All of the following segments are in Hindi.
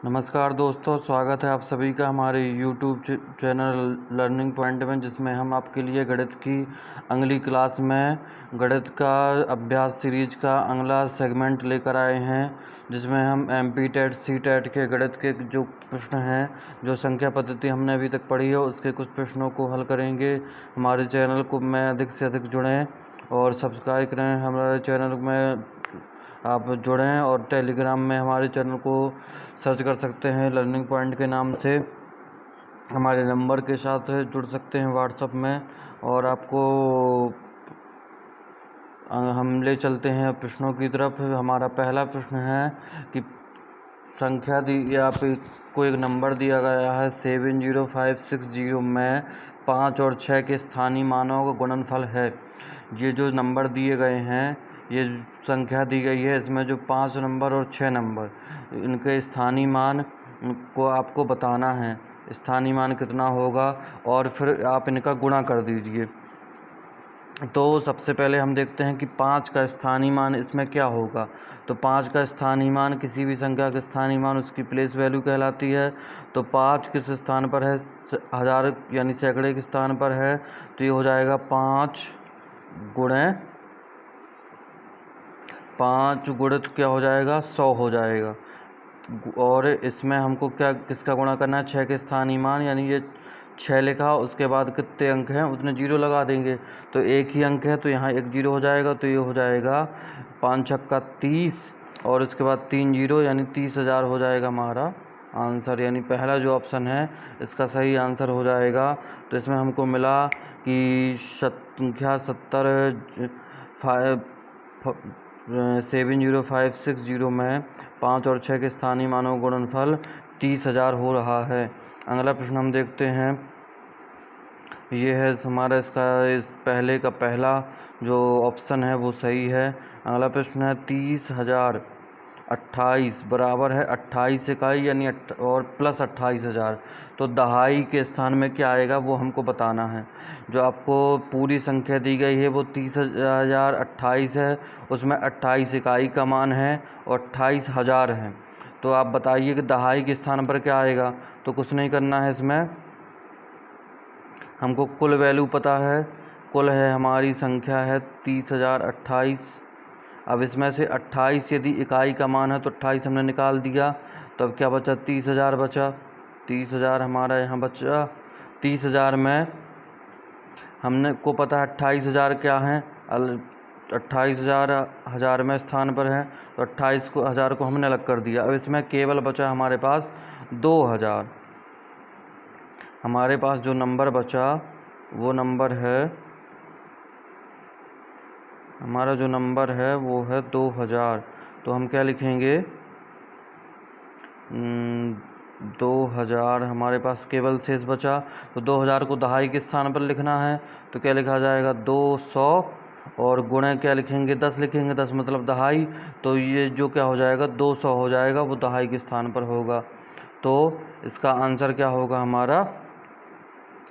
नमस्कार दोस्तों, स्वागत है आप सभी का हमारे यूट्यूब चैनल लर्निंग पॉइंट में, जिसमें हम आपके लिए गणित की अगली क्लास में गणित का अभ्यास सीरीज का अगला सेगमेंट लेकर आए हैं, जिसमें हम MP टेट सी टेट के गणित के जो प्रश्न हैं, जो संख्या पद्धति हमने अभी तक पढ़ी है, उसके कुछ प्रश्नों को हल करेंगे। हमारे चैनल को में अधिक से अधिक जुड़ें और सब्सक्राइब करें। हमारे चैनल में आप जुड़ें और टेलीग्राम में हमारे चैनल को सर्च कर सकते हैं लर्निंग पॉइंट के नाम से। हमारे नंबर के साथ जुड़ सकते हैं व्हाट्सएप में। और आपको हम ले चलते हैं प्रश्नों की तरफ। हमारा पहला प्रश्न है कि संख्या दी या को एक नंबर दिया गया है 70560 में 5 और 6 के स्थानीय मानों का गुणनफल है। ये जो नंबर दिए गए हैं, ये संख्या दी गई है, इसमें जो 5 नंबर और 6 नंबर, इनके स्थानीय मान को आपको बताना है। स्थानीय मान कितना होगा और फिर आप इनका गुणा कर दीजिए। तो सबसे पहले हम देखते हैं कि 5 का स्थानीय मान इसमें क्या होगा। तो 5 का स्थानीय मान, किसी भी संख्या का स्थानीय मान उसकी प्लेस वैल्यू कहलाती है। तो 5 किस स्थान पर है? हज़ार यानी सैकड़े के स्थान पर है। तो ये हो जाएगा 5 गुणित क्या हो जाएगा? 100 हो जाएगा। और इसमें हमको किसका गुणा करना है? 6 के स्थानीय मान, यानी ये 6 लिखा, उसके बाद कितने अंक हैं उतने जीरो लगा देंगे। तो एक ही अंक है तो यहाँ एक जीरो हो जाएगा। तो ये हो जाएगा 5 छक्का 30 और उसके बाद 3 जीरो, यानी 30,000 हो जाएगा हमारा आंसर। यानी पहला जो ऑप्शन है इसका सही आंसर हो जाएगा। तो इसमें हमको मिला कि संख्या 70560 में 5 और 6 के स्थानीय मानों का गुणनफल 30,000 हो रहा है। अगला प्रश्न हम देखते हैं। ये है हमारा इस पहले का पहला जो ऑप्शन है वो सही है। अगला प्रश्न है 30,028 बराबर है 28 इकाई यानी और प्लस 28,000। तो दहाई के स्थान में क्या आएगा वो हमको बताना है। जो आपको पूरी संख्या दी गई है वो 30,028 है, उसमें 28 इकाई का मान है और 28,000 है। तो आप बताइए कि दहाई के स्थान पर क्या आएगा। तो कुछ नहीं करना है, इसमें हमको कुल वैल्यू पता है। कुल है हमारी संख्या है 30,028। अब इसमें से 28 यदि इकाई का मान है तो 28 हमने निकाल दिया। तो अब क्या बचा? 30,000 बचा। 30,000 हमारा यहाँ बचा। 30,000 में हमने को पता है 28,000 क्या है, 28,000 हज़ार में स्थान पर है। तो 28,000 को हमने अलग कर दिया। अब इसमें केवल बचा हमारे पास 2,000। हमारे पास जो नंबर बचा वो नंबर है, हमारा जो नंबर है वो है 2,000। तो हम क्या लिखेंगे? 2,000 हमारे पास केवल शेष बचा। तो 2,000 को दहाई के स्थान पर लिखना है। तो क्या लिखा जाएगा? 200 और गुणे क्या लिखेंगे? 10 लिखेंगे। 10 मतलब दहाई। तो ये जो क्या हो जाएगा? 200 हो जाएगा, वो दहाई के स्थान पर होगा। तो इसका आंसर क्या होगा हमारा?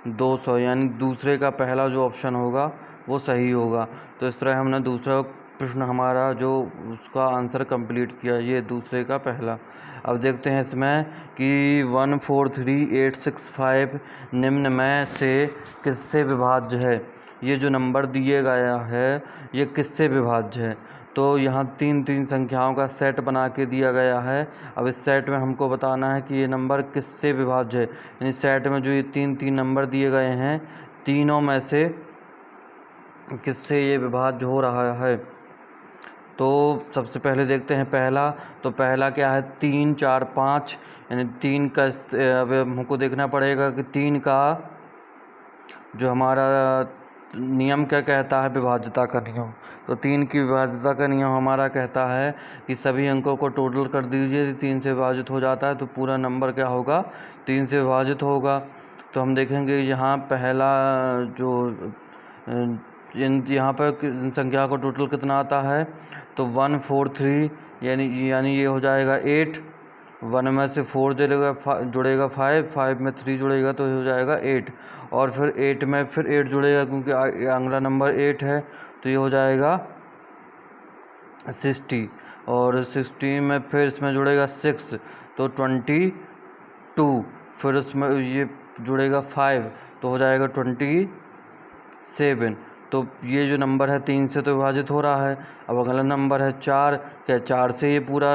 200, यानी दूसरे का पहला जो ऑप्शन होगा वो सही होगा। तो इस तरह हमने दूसरा प्रश्न हमारा जो उसका आंसर कंप्लीट किया, ये दूसरे का पहला। अब देखते हैं इसमें कि 143865 निम्न में से किससे विभाज्य है। ये जो नंबर दिए गया है ये किससे विभाज्य है? तो यहाँ तीन संख्याओं का सेट बना के दिया गया है। अब इस सेट में हमको बताना है कि ये नंबर किससे विभाज्य है। यानी सेट में जो ये तीन नंबर दिए गए हैं, तीनों में से किससे ये विभाज्य हो रहा है। तो सबसे पहले देखते हैं पहला। तो पहला क्या है? 3, 4, 5, यानी 3 का अब हमको देखना पड़ेगा कि 3 का जो हमारा नियम क्या कहता है, विभाज्यता का नियम। तो 3 की विभाज्यता का नियम हमारा कहता है कि सभी अंकों को टोटल कर दीजिए। यदि 3 से विभाजित हो जाता है तो पूरा नंबर क्या होगा? 3 से विभाजित होगा। तो हम देखेंगे यहाँ पहला जो यहाँ पर इन संख्या को टोटल कितना आता है। तो 143, यानी ये हो जाएगा 8। 1 में से 4 जुड़ेगा 5 में 3 जुड़ेगा तो ये हो जाएगा 8। और फिर 8 में फिर 8 जुड़ेगा क्योंकि अगला नंबर 8 है। तो ये हो जाएगा 60। और 16 में फिर इसमें जुड़ेगा 6। तो 22, फिर उसमें ये जुड़ेगा 5 तो हो जाएगा 27। तो ये जो नंबर है 3 से तो विभाजित हो रहा है। अब अगला नंबर है 4, क्या 4 से ये पूरा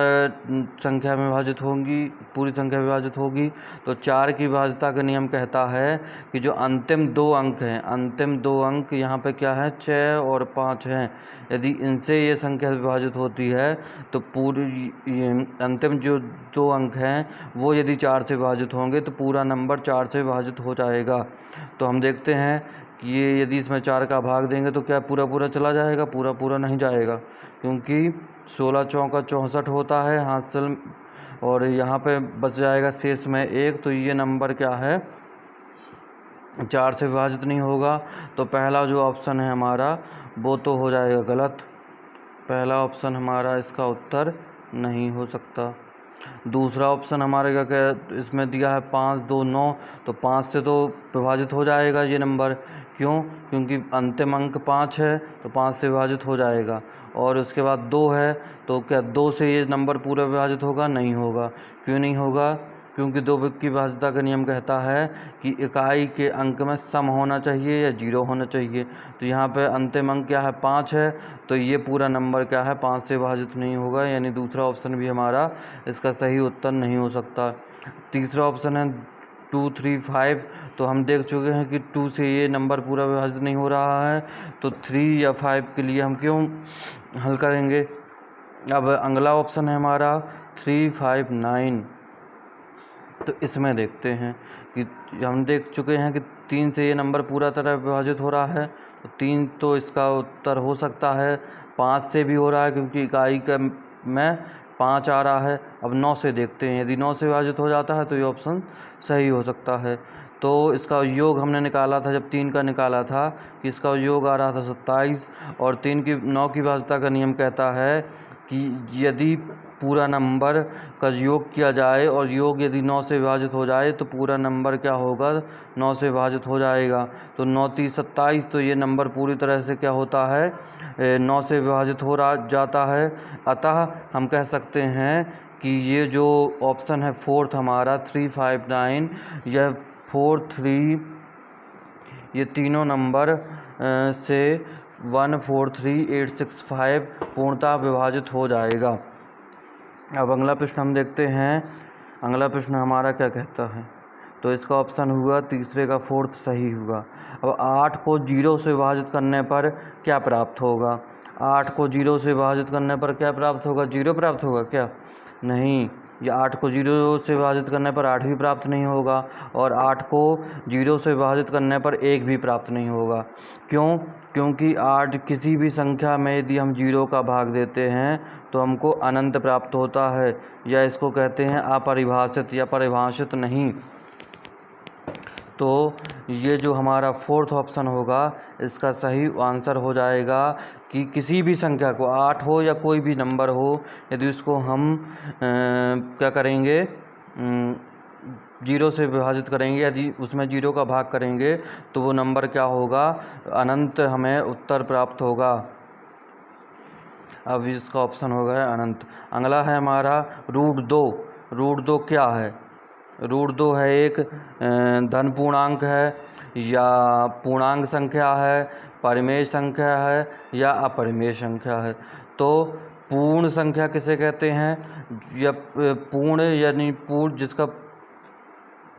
संख्या में विभाजित होंगी, पूरी संख्या विभाजित होगी। तो 4 की विभाज्यता का नियम कहता है कि जो अंतिम 2 अंक हैं, अंतिम 2 अंक यहाँ पे क्या है 6 और 5 हैं, यदि इनसे ये संख्या विभाजित होती है तो पूरी ये अंतिम जो 2 अंक हैं वो यदि 4 से विभाजित होंगे तो पूरा नंबर 4 से विभाजित हो जाएगा। तो हम देखते हैं कि ये यदि इसमें 4 का भाग देंगे तो क्या पूरा पूरा चला जाएगा? पूरा पूरा नहीं जाएगा, क्योंकि 16 चौका 64 होता है हासिल, और यहाँ पे बच जाएगा शेष में 1। तो ये नंबर क्या है 4 से विभाजित नहीं होगा। तो पहला जो ऑप्शन है हमारा वो तो हो जाएगा गलत। पहला ऑप्शन हमारा इसका उत्तर नहीं हो सकता। दूसरा ऑप्शन हमारे क्या क्या इसमें दिया है 5 2 9, तो 5 से तो विभाजित हो जाएगा ये नंबर। क्यों? क्योंकि अंतिम अंक 5 है तो 5 से विभाजित हो जाएगा। और उसके बाद 2 है तो क्या 2 से ये नंबर पूरा विभाजित होगा? नहीं होगा। क्यों नहीं होगा? क्योंकि 2 की विभाज्यता का नियम कहता है कि इकाई के अंक में सम होना चाहिए या 0 होना चाहिए। तो यहाँ पे अंतिम अंक क्या है 5 है, तो ये पूरा नंबर क्या है 5 से विभाजित नहीं होगा, यानी दूसरा ऑप्शन भी हमारा इसका सही उत्तर नहीं हो सकता। तीसरा ऑप्शन है 2 3 5, तो हम देख चुके हैं कि 2 से ये नंबर पूरा विभाजित नहीं हो रहा है, तो 3 या 5 के लिए हम क्यों हल करेंगे। अब अगला ऑप्शन है हमारा 3 5 9, तो इसमें देखते हैं कि हम देख चुके हैं कि 3 से ये नंबर पूरा तरह विभाजित हो रहा है, तो 3 तो इसका उत्तर हो सकता है। 5 से भी हो रहा है क्योंकि इकाई का में 5 आ रहा है। अब 9 से देखते हैं, यदि 9 से विभाजित हो जाता है तो ये ऑप्शन सही हो सकता है। तो इसका योग हमने निकाला था, जब 3 का निकाला था कि इसका योग आ रहा था 27, और 9 की विभाज्यता का नियम कहता है कि यदि पूरा नंबर का योग किया जाए और योग यदि 9 से विभाजित हो जाए तो पूरा नंबर क्या होगा 9 से विभाजित हो जाएगा। तो 9 3 27, तो ये नंबर पूरी तरह से क्या होता है 9 से विभाजित हो रहा जाता है। अतः हम कह सकते हैं कि ये जो ऑप्शन है फोर्थ हमारा 3 5 9, यह 4 3, ये तीनों नंबर से 1 4 3 8 6 5 पूर्णतः विभाजित हो जाएगा। अब अगला प्रश्न हम देखते हैं। अगला प्रश्न हमारा क्या कहता है, तो इसका ऑप्शन हुआ तीसरे का फोर्थ सही हुआ। अब 8 को 0 से विभाजित करने पर क्या प्राप्त होगा? 8 को 0 से विभाजित करने पर क्या प्राप्त होगा? 0 प्राप्त होगा क्या? नहीं, ये 8 को 0 से विभाजित करने पर 8 भी प्राप्त नहीं होगा, और 8 को 0 से विभाजित करने पर 1 भी प्राप्त नहीं होगा। क्यों? क्योंकि 8 किसी भी संख्या में यदि हम 0 का भाग देते हैं तो हमको अनंत प्राप्त होता है, या इसको कहते हैं अपरिभाषित या परिभाषित नहीं। तो ये जो हमारा फोर्थ ऑप्शन होगा इसका सही आंसर हो जाएगा कि किसी भी संख्या को 8 हो या कोई भी नंबर हो, यदि उसको हम क्या करेंगे 0 से विभाजित करेंगे, यदि उसमें 0 का भाग करेंगे तो वो नंबर क्या होगा अनंत, हमें उत्तर प्राप्त होगा। अब इसका ऑप्शन होगा अनंत। अगला है हमारा √2। √2 क्या है? √2 है एक धन पूर्णांक है, या पूर्णांक संख्या है, परिमेय संख्या है, या अपरिमेय संख्या है। तो पूर्ण संख्या किसे कहते हैं? या पूर्ण यानी पूर्ण, जिसका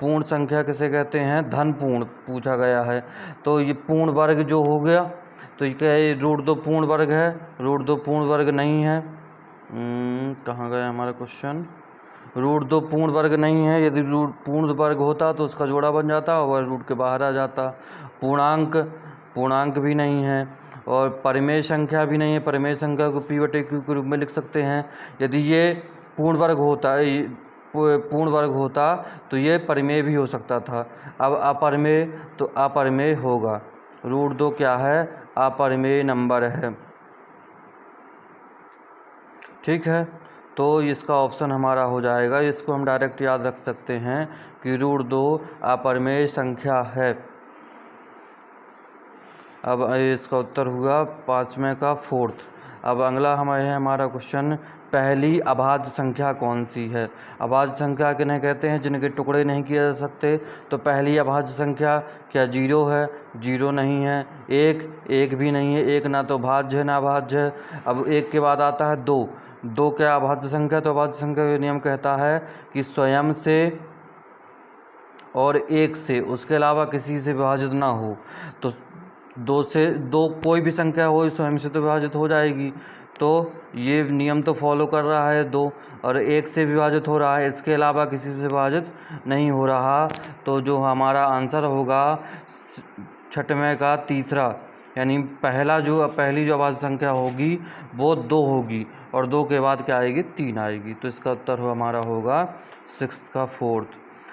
पूर्ण संख्या किसे कहते हैं? धन पूर्ण पूछा गया है। तो ये पूर्ण वर्ग जो हो गया, तो ये क्या है √2 पूर्ण वर्ग है? √2 पूर्ण वर्ग नहीं है। कहाँ गया हमारा क्वेश्चन? √2 पूर्ण वर्ग नहीं है। यदि रूट पूर्ण वर्ग होता तो उसका जोड़ा बन जाता और रूट के बाहर आ जाता। पूर्णांक भी नहीं है, और परिमेय संख्या भी नहीं है। परिमेय संख्या को p/q के रूप में लिख सकते हैं। यदि ये पूर्ण वर्ग होता तो ये परिमेय भी हो सकता था। अब अपरिमेय, तो अपरिमेय होगा। √2 क्या है? अपरिमेय नंबर है। ठीक है, तो इसका ऑप्शन हमारा हो जाएगा, इसको हम डायरेक्ट याद रख सकते हैं कि √2 अपरिमेय संख्या है। अब इसका उत्तर हुआ 5वें का फोर्थ। अब अगला है हमारा क्वेश्चन पहली अभाज्य संख्या कौन सी है। अभाज्य संख्या किन्हें कहते हैं, जिनके टुकड़े नहीं किए जा सकते। तो पहली अभाज्य संख्या क्या 0 है, 0 नहीं है। 1 भी नहीं है, 1 ना तो भाज्य है ना अभाज्य है। अब 1 के बाद आता है 2 क्या अभाज्य संख्या। तो अभाज्य संख्या का नियम कहता है कि स्वयं से और 1 से, उसके अलावा किसी से विभाजित ना हो। तो 2 कोई भी संख्या हो स्वयं से तो विभाजित हो जाएगी। तो ये नियम तो फॉलो कर रहा है 2, और 1 से विभाजित हो रहा है, इसके अलावा किसी से विभाजित नहीं हो रहा। तो जो हमारा आंसर होगा छठवें का तीसरा, यानी पहली जो अभाज्य संख्या होगी वो 2 होगी, और 2 के बाद क्या आएगी, 3 आएगी। तो इसका उत्तर हमारा होगा 6 का 4th।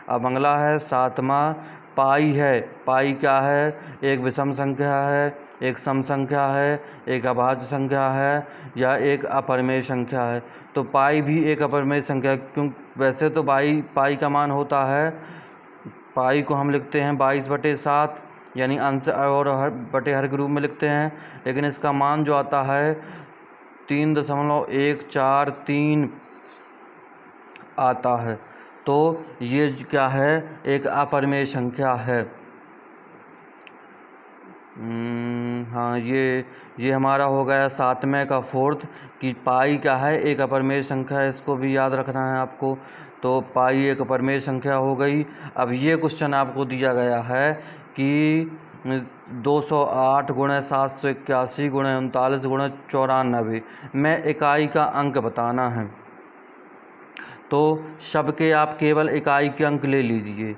अब अगला है 7वां, पाई है। पाई क्या है, एक विषम संख्या है, एक सम संख्या है, एक अभाज्य संख्या है, या एक अपरिमेय संख्या है। तो पाई भी एक अपरिमेय संख्या है, क्यों वैसे तो पाई का मान होता है, पाई को हम लिखते हैं 22/7, यानी अंश और हर के रूप में लिखते हैं, लेकिन इसका मान जो आता है 3.143 आता है। तो ये क्या है, एक अपरिमेय संख्या है। हाँ, ये हमारा हो गया 7वें का 4th कि पाई क्या है, एक अपरिमेय संख्या है। इसको भी याद रखना है आपको। तो पाई एक अपरिमेय संख्या हो गई। अब ये क्वेश्चन आपको दिया गया है कि 208 × 781 × 39 × 94 में इकाई का अंक बताना है। तो सबके आप केवल इकाई के अंक ले लीजिए,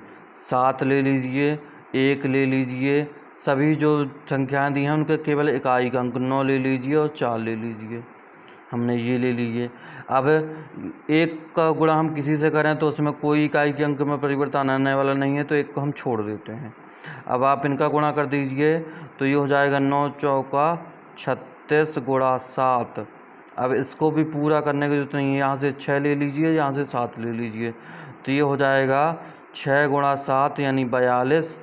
7 ले लीजिए, 1 ले लीजिए, सभी जो संख्याएं दी हैं उनके केवल इकाई का अंक 9 ले लीजिए और 4 ले लीजिए। हमने ये ले लिए। अब 1 का गुणा हम किसी से करें तो उसमें कोई इकाई के अंक में परिवर्तन आने वाला नहीं है, तो 1 को हम छोड़ देते हैं। अब आप इनका गुणा कर दीजिए, तो ये हो जाएगा 9 चौका 36 × 7। अब इसको भी पूरा करने की जरूरत नहीं है, यहाँ से 6 ले लीजिए, यहाँ से 7 ले लीजिए, तो ये हो जाएगा 6 × 7 यानी 42।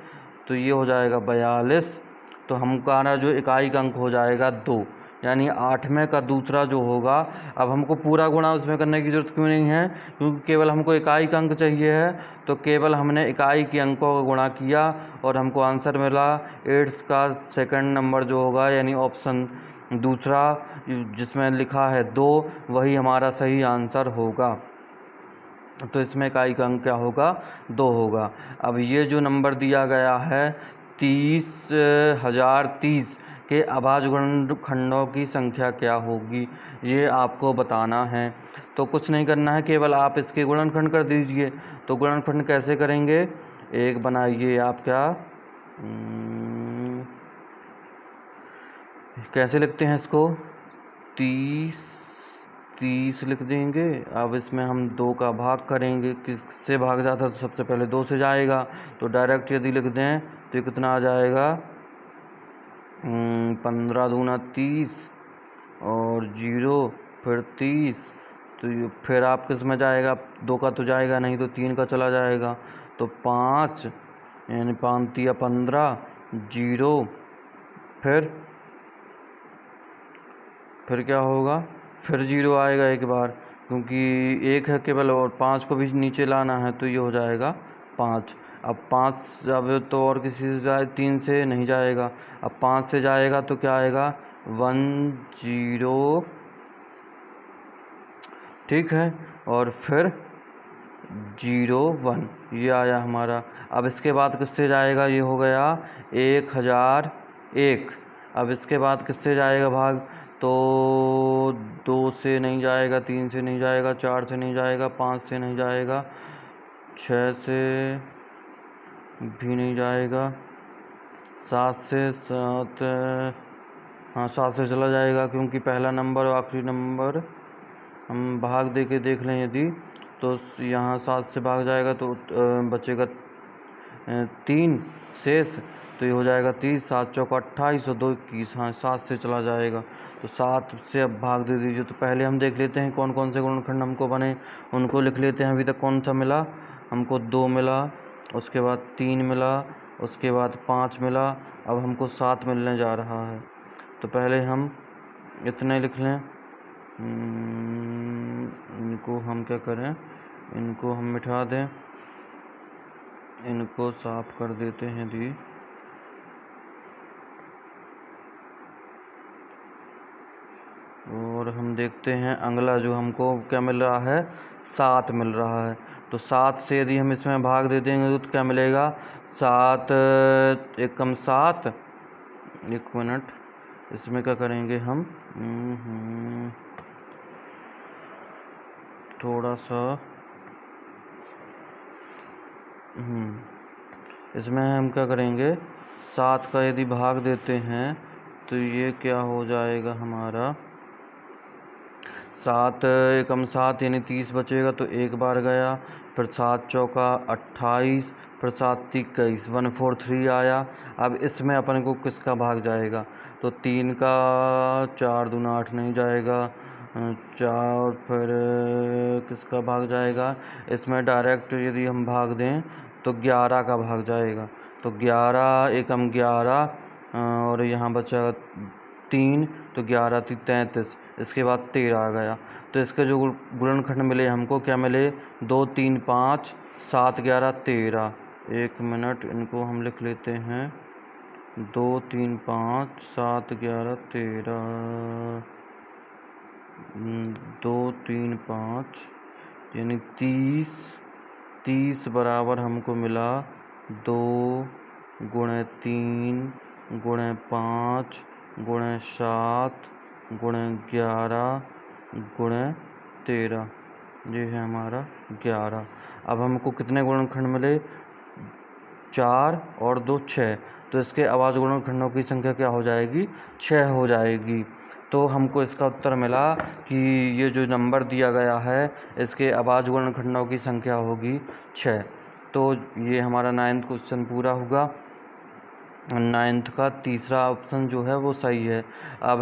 तो ये हो जाएगा 42। तो हमारा जो इकाई का अंक हो जाएगा 2, यानी 8वें का दूसरा जो होगा। अब हमको पूरा गुणा उसमें करने की ज़रूरत क्यों नहीं है, क्योंकि केवल हमको इकाई का अंक चाहिए है। तो केवल हमने इकाई के अंकों का गुणा किया और हमको आंसर मिला 8th का 2nd नंबर जो होगा, यानी ऑप्शन दूसरा जिसमें लिखा है 2, वही हमारा सही आंसर होगा। तो इसमें इकाई का अंक क्या होगा, 2 होगा। अब ये जो नंबर दिया गया है 30,030 के अभाज्य खंडों की संख्या क्या होगी, ये आपको बताना है। तो कुछ नहीं करना है, केवल आप इसके गुणनखंड कर दीजिए। तो गुणनखंड कैसे करेंगे, एक बनाइए आप क्या कैसे लिखते हैं इसको, 30 लिख देंगे। अब इसमें हम 2 का भाग करेंगे, किससे भाग जाता है तो सबसे पहले 2 से जाएगा। तो डायरेक्ट यदि लिख दें तो कितना आ जाएगा, 15 दूना 30 और 0 फिर 30। तो फिर आप किस में जाएगा, 2 का तो जाएगा नहीं, तो 3 का चला जाएगा। तो 5 यानी 5 तिया 15, 0 फिर क्या होगा, फिर 0 आएगा एक बार, क्योंकि 1 है केवल और 5 को भी नीचे लाना है। तो ये हो जाएगा 5। अब 5 अब तो और किसी से जाए, 3 से नहीं जाएगा। अब 5 से जाएगा तो क्या आएगा, 1 0, ठीक है, और फिर 0 1, ये आया हमारा। अब इसके बाद किससे जाएगा, ये हो गया 1001। अब इसके बाद किससे जाएगा भाग, तो 2 से नहीं जाएगा, 3 से नहीं जाएगा, 4 से नहीं जाएगा, 5 से नहीं जाएगा, 6 से भी नहीं जाएगा, 7 से 7 हाँ 7 से चला जाएगा, क्योंकि पहला नंबर और आखिरी नंबर हम भाग दे के देख लें यदि, तो यहाँ 7 से भाग जाएगा तो बचेगा 3 शेष। तो ये हो जाएगा 30, 7 चौका 28 और 2 21। हाँ 7 से चला जाएगा, तो 7 से अब भाग दे दीजिए। तो पहले हम देख लेते हैं कौन कौन से गुणनखंड हमको बने, उनको लिख लेते हैं। अभी तक कौन सा मिला हमको, 2 मिला, उसके बाद 3 मिला, उसके बाद 5 मिला, अब हमको 7 मिलने जा रहा है। तो पहले हम इतने लिख लें, इनको हम क्या करें, इनको हम मिटा दें, इनको साफ कर देते हैं जी। और हम देखते हैं अगला जो हमको क्या मिल रहा है, 7 मिल रहा है। तो 7 से यदि हम इसमें भाग दे देंगे तो क्या मिलेगा, 7 एकम 7, 1 मिनट, इसमें क्या करेंगे हम, थोड़ा सा इसमें हम क्या करेंगे, 7 का यदि भाग देते हैं तो ये क्या हो जाएगा हमारा, 7 एकम 7 यानी 30 बचेगा, तो एक बार गया, फिर 7 चौका 28, फिर 7 तीक 21, 143 आया। अब इसमें अपन को किसका भाग जाएगा, तो 3 का 4 दूना 8 नहीं जाएगा, 4, फिर किसका भाग जाएगा, इसमें डायरेक्ट यदि हम भाग दें तो 11 का भाग जाएगा। तो 11 एकम 11 और यहाँ बचा 3, तो 11 3 33, इसके बाद 13 आ गया। तो इसके जो गुणनखंड मिले हमको क्या मिले, 2 3 5 7 11 13। 1 मिनट, इनको हम लिख लेते हैं, 2 3 5 7 11 13, 2 3 5 यानी 30 बराबर हमको मिला 2 गुणे 3 गुणे 5 गुणे 7 गुणे 11 गुणे 13, ये है हमारा 11। अब हमको कितने गुणनखंड मिले, 4 और 2 6, तो इसके अभाज्य गुणनखंडों की संख्या क्या हो जाएगी, 6 हो जाएगी। तो हमको इसका उत्तर मिला कि ये जो नंबर दिया गया है इसके अभाज्य गुणनखंडों की संख्या होगी 6। तो ये हमारा 9th क्वेश्चन पूरा हुआ। 9th का तीसरा ऑप्शन जो है वो सही है। अब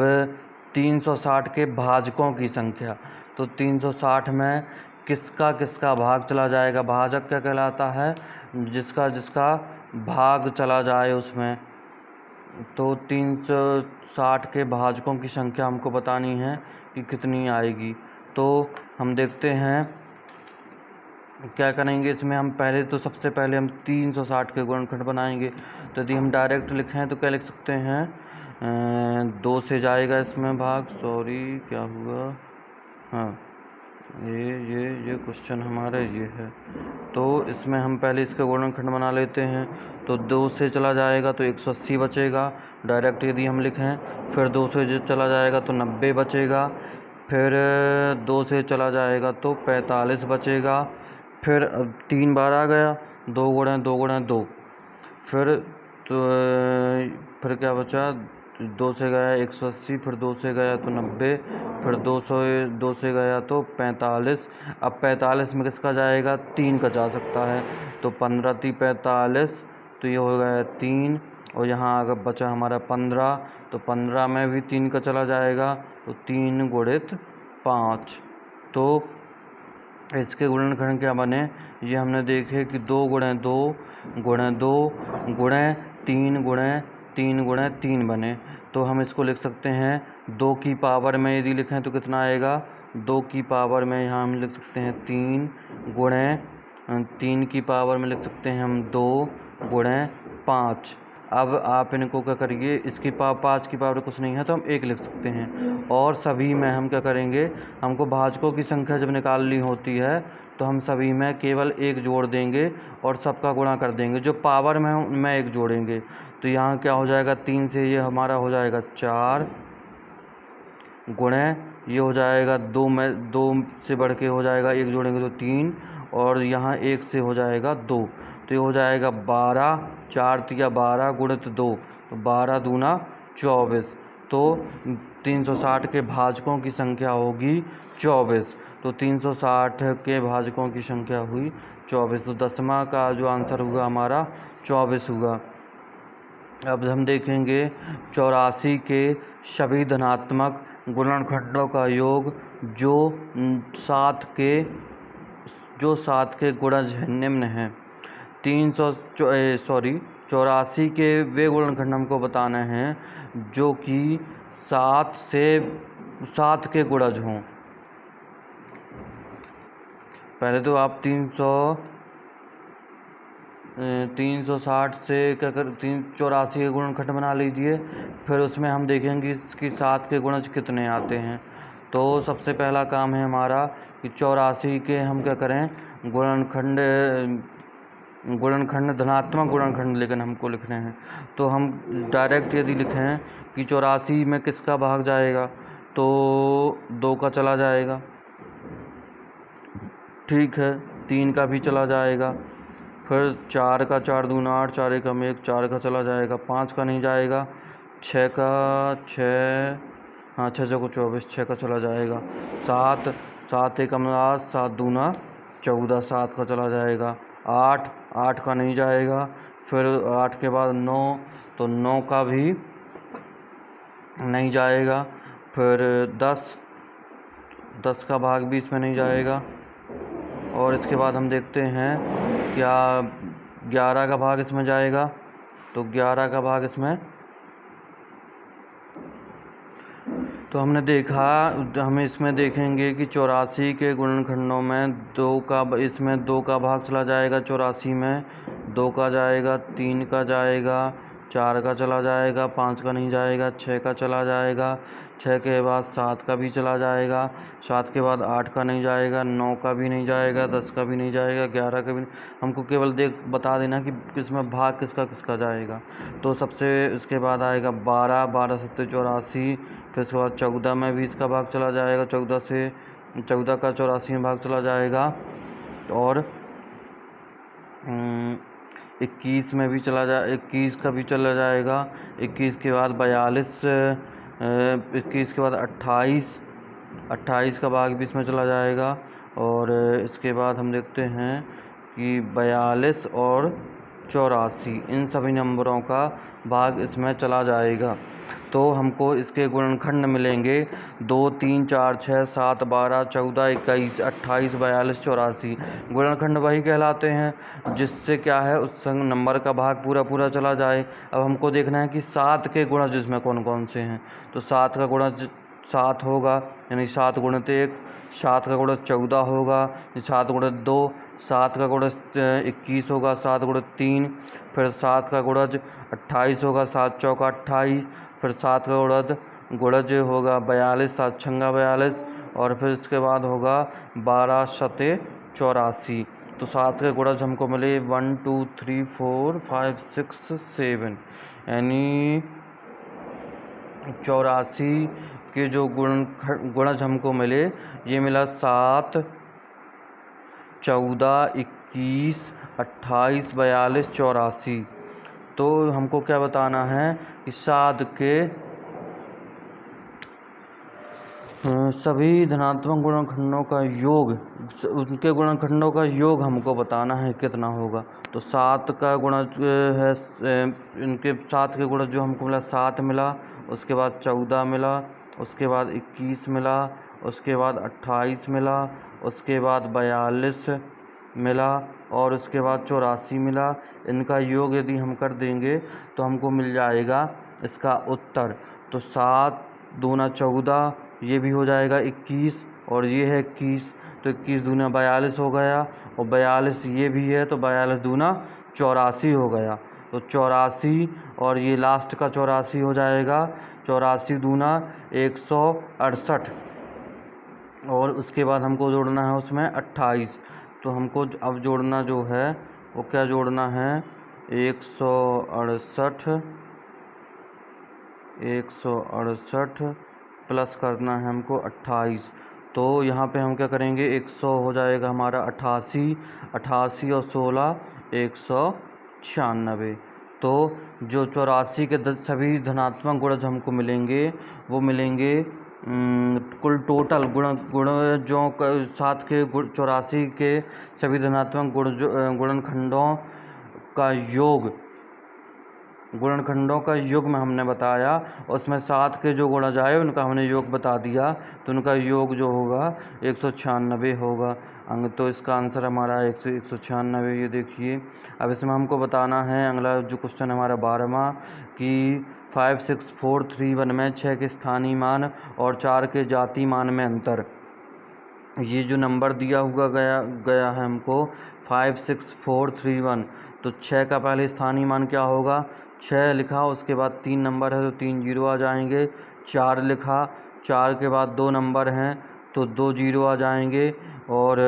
360 के भाजकों की संख्या, तो 360 में किसका किसका भाग चला जाएगा, भाजक क्या कहलाता है, जिसका जिसका भाग चला जाए उसमें। तो 360 के भाजकों की संख्या हमको बतानी है कि कितनी आएगी। तो हम देखते हैं क्या करेंगे, इसमें हम पहले तो सबसे पहले हम 360 के गुणनखंड बनाएंगे। तो यदि हम डायरेक्ट लिखें तो क्या लिख सकते हैं, 2 से जाएगा इसमें भाग, सॉरी क्या हुआ, हाँ ये क्वेश्चन हमारा ये है। तो इसमें हम पहले इसके गुणनखंड बना लेते हैं। तो 2 से चला जाएगा तो 180 बचेगा, डायरेक्ट यदि हम लिखें, फिर 2 से चला जाएगा तो 90 बचेगा, फिर 2 से चला जाएगा तो 45 बचेगा, फिर 3 बार आ गया, 2 गुणे 2 गुणे 2, फिर तो फिर क्या बचा, 2 से गया 180, फिर 2 से गया तो 90, फिर 2 से गया तो 45। अब 45 में किसका जाएगा, 3 का जा सकता है, तो 15 3 45, तो ये हो गया 3, और यहाँ अगर बचा हमारा 15, तो 15 में भी 3 का चला जाएगा, तो 3 गुणित 5। तो इसके गुणनखंड क्या बने, ये हमने देखे कि 2 गुणे 2 गुणे 2 गुणे 3 गुणे 3 गुणे 3 बने। तो हम इसको लिख सकते हैं 2 की पावर में यदि लिखें तो कितना आएगा, 2 की पावर में यहाँ हम लिख सकते हैं 3 गुणे 3 की पावर में लिख सकते हैं हम 2 गुणे 5। अब आप इनको क्या करिए, इसकी 5 की पावर कुछ नहीं है तो हम 1 लिख सकते हैं। और सभी में हम क्या करेंगे, हमको भाजकों की संख्या जब निकालनी होती है तो हम सभी में केवल 1 जोड़ देंगे और सबका गुणा कर देंगे, जो पावर में है उनमें 1 जोड़ेंगे। तो यहाँ क्या हो जाएगा, 3 से ये हमारा हो जाएगा 4 गुणे, ये हो जाएगा 2 में 2 से बढ़ के हो जाएगा, 1 जोड़ेंगे तो 3, और यहाँ 1 से हो जाएगा 2, तो ये हो जाएगा 12, 4 तिया 12 गुणित 2, तो 12 दूना 24। तो 360 के भाजकों की संख्या होगी 24। तो 360 के भाजकों की संख्या हुई 24, तो 10वां का जो आंसर हुआ हमारा 24 हुआ। अब हम देखेंगे 84 के सभी धनात्मक गुणनखंडों का योग जो 7 के गुणज निम्न हैं। 84 के वे गुणनखंड हमको बताने हैं जो कि 7 से 7 के गुणज हों। पहले तो आप 360 से क्या कर 384 के गुणनखंड बना लीजिए। फिर उसमें हम देखेंगे कि 7 के गुणज कितने आते हैं। तो सबसे पहला काम है हमारा कि 84 के हम क्या करें, गुणनखंड धनात्मक गुणनखंड लेकिन हमको लिखने हैं। तो हम डायरेक्ट यदि लिखें कि 84 में किसका भाग जाएगा, तो 2 का चला जाएगा, ठीक है, 3 का भी चला जाएगा, फिर 4 का, 4 दूना 8, 4 एकम 1, 4 का चला जाएगा, 5 का नहीं जाएगा, 6 का 6, हाँ 6 को 24, 6 का चला जाएगा, 7, 7 एकम 8, 7 दूना 14, 7 का चला जाएगा, 8, 8 का नहीं जाएगा, फिर 8 के बाद 9, तो 9 का भी नहीं जाएगा, फिर 10, 10 का भाग भी इसमें नहीं जाएगा, और इसके बाद हम देखते हैं क्या 11 का भाग इसमें जाएगा, तो 11 का भाग इसमें, तो हमने देखा, हम इसमें देखेंगे कि 84 के गुणनखंडों में 2 का, इसमें 2 का भाग चला जाएगा, 84 में 2 का जाएगा, 3 का जाएगा, 4 का चला जाएगा, 5 का नहीं जाएगा, 6 का चला जाएगा, 6 के बाद 7 का भी चला जाएगा, 7 के बाद 8 का नहीं जाएगा, 9 का भी नहीं जाएगा, 10 का भी नहीं जाएगा, 11 का भी नहीं। हमको केवल बता देना कि इसमें भाग किसका किसका जाएगा। तो सबसे उसके बाद आएगा 12, 12 सत्ते 84, फिर उसके बाद 14 में भी इसका भाग चला जाएगा, 14 का 84 में भाग चला जाएगा, और 21 में भी चला जाए, 21 का भी चला जाएगा, 21 के बाद 42, 21 के बाद 28, 28 का भाग भी इसमें चला जाएगा, और इसके बाद हम देखते हैं कि 42 और 84 इन सभी नंबरों का भाग इसमें चला जाएगा। तो हमको इसके गुणनखंड मिलेंगे 2, 3, 4, 6, 7, 12, 14, 21, 28, 42, 84। गुणनखंड वही कहलाते हैं जिससे क्या है उस नंबर का भाग पूरा पूरा चला जाए। अब हमको देखना है कि 7 के गुणज इसमें कौन कौन से हैं। तो 7 का गुणज 7 होगा, यानी 7 गुणित 1, 7 का गुणज 14 होगा, 7 गुणित 2, 7 का गुणज 21 होगा, 7 गुणित 3, फिर 7 का गुणज 28 होगा, 7 चौका 28, फिर 7 का गुणज होगा 42, 7 छंगा 42, और फिर इसके बाद होगा 12 शते 84। तो 7 के गुणज हमको मिले 1, 2, 3, 4, 5, 6, 7, यानी 84 के जो गुणज हमको मिले ये मिला 7, 14, 21, 28, 42, 84। तो हमको क्या बताना है कि 7 के सभी धनात्मक गुणनखंडों का योग, उनके गुणनखंडों का योग हमको बताना है कितना होगा। तो 7 का गुणज है, इनके 7 के गुणज जो हमको मिला 7 मिला, उसके बाद 14 मिला, उसके बाद 21 मिला, उसके बाद 28 मिला, उसके बाद 42 मिला, और उसके बाद 84 मिला। इनका योग यदि हम कर देंगे तो हमको मिल जाएगा इसका उत्तर। तो 7 दूना 14, ये भी हो जाएगा 21, और ये है 21, तो 21 दूना 42 हो गया, और 42 ये भी है, तो 42 दूना 84 हो गया। तो 84 और ये लास्ट का 84 हो जाएगा, 84 दूना 168, और उसके बाद हमको जोड़ना है उसमें 28। तो हमको अब जोड़ना जो है वो क्या जोड़ना है, 168 प्लस करना है हमको 28। तो यहाँ पे हम क्या करेंगे, 100 हो जाएगा हमारा 88, 88 और 16 196। तो जो 84 के सभी धनात्मक गुणज हमको मिलेंगे वो मिलेंगे कुल टोटल गुणजों का 7 के 84 के सभी धनात्मक गुणनखंडों का योग, गुणनखंडों का योग में हमने बताया, उसमें 7 के जो गुणज आए उनका हमने योग बता दिया, तो उनका योग जो होगा 196 होगा। तो इसका आंसर हमारा 196। ये देखिए, अब इसमें हमको बताना है अगला जो क्वेश्चन हमारा 12वां कि 56431 में 6 के स्थानीय मान और 4 के जाति मान में अंतर। ये जो नंबर दिया हुआ गया है हमको 56431, तो 6 का पहले स्थानीय मान क्या होगा, 6 लिखा, उसके बाद 3 नंबर है तो 3 जीरो आ जाएंगे। 4 लिखा, 4 के बाद 2 नंबर हैं तो 2 जीरो आ जाएंगे। और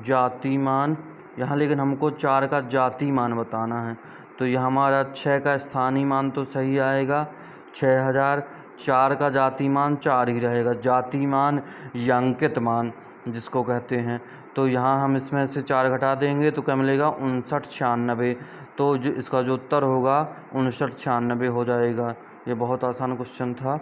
जाति मान यहाँ, लेकिन हमको 4 का जाति मान बताना है, तो यह हमारा 6 का स्थानीय मान तो सही आएगा 6000, 4 का जाति मान 4 ही रहेगा, जाति मान या अंकित मान जिसको कहते हैं। तो यहाँ हम इसमें से 4 घटा देंगे तो क्या मिलेगा, 5996। तो जो इसका जो उत्तर होगा 5996 हो जाएगा। ये बहुत आसान क्वेश्चन था।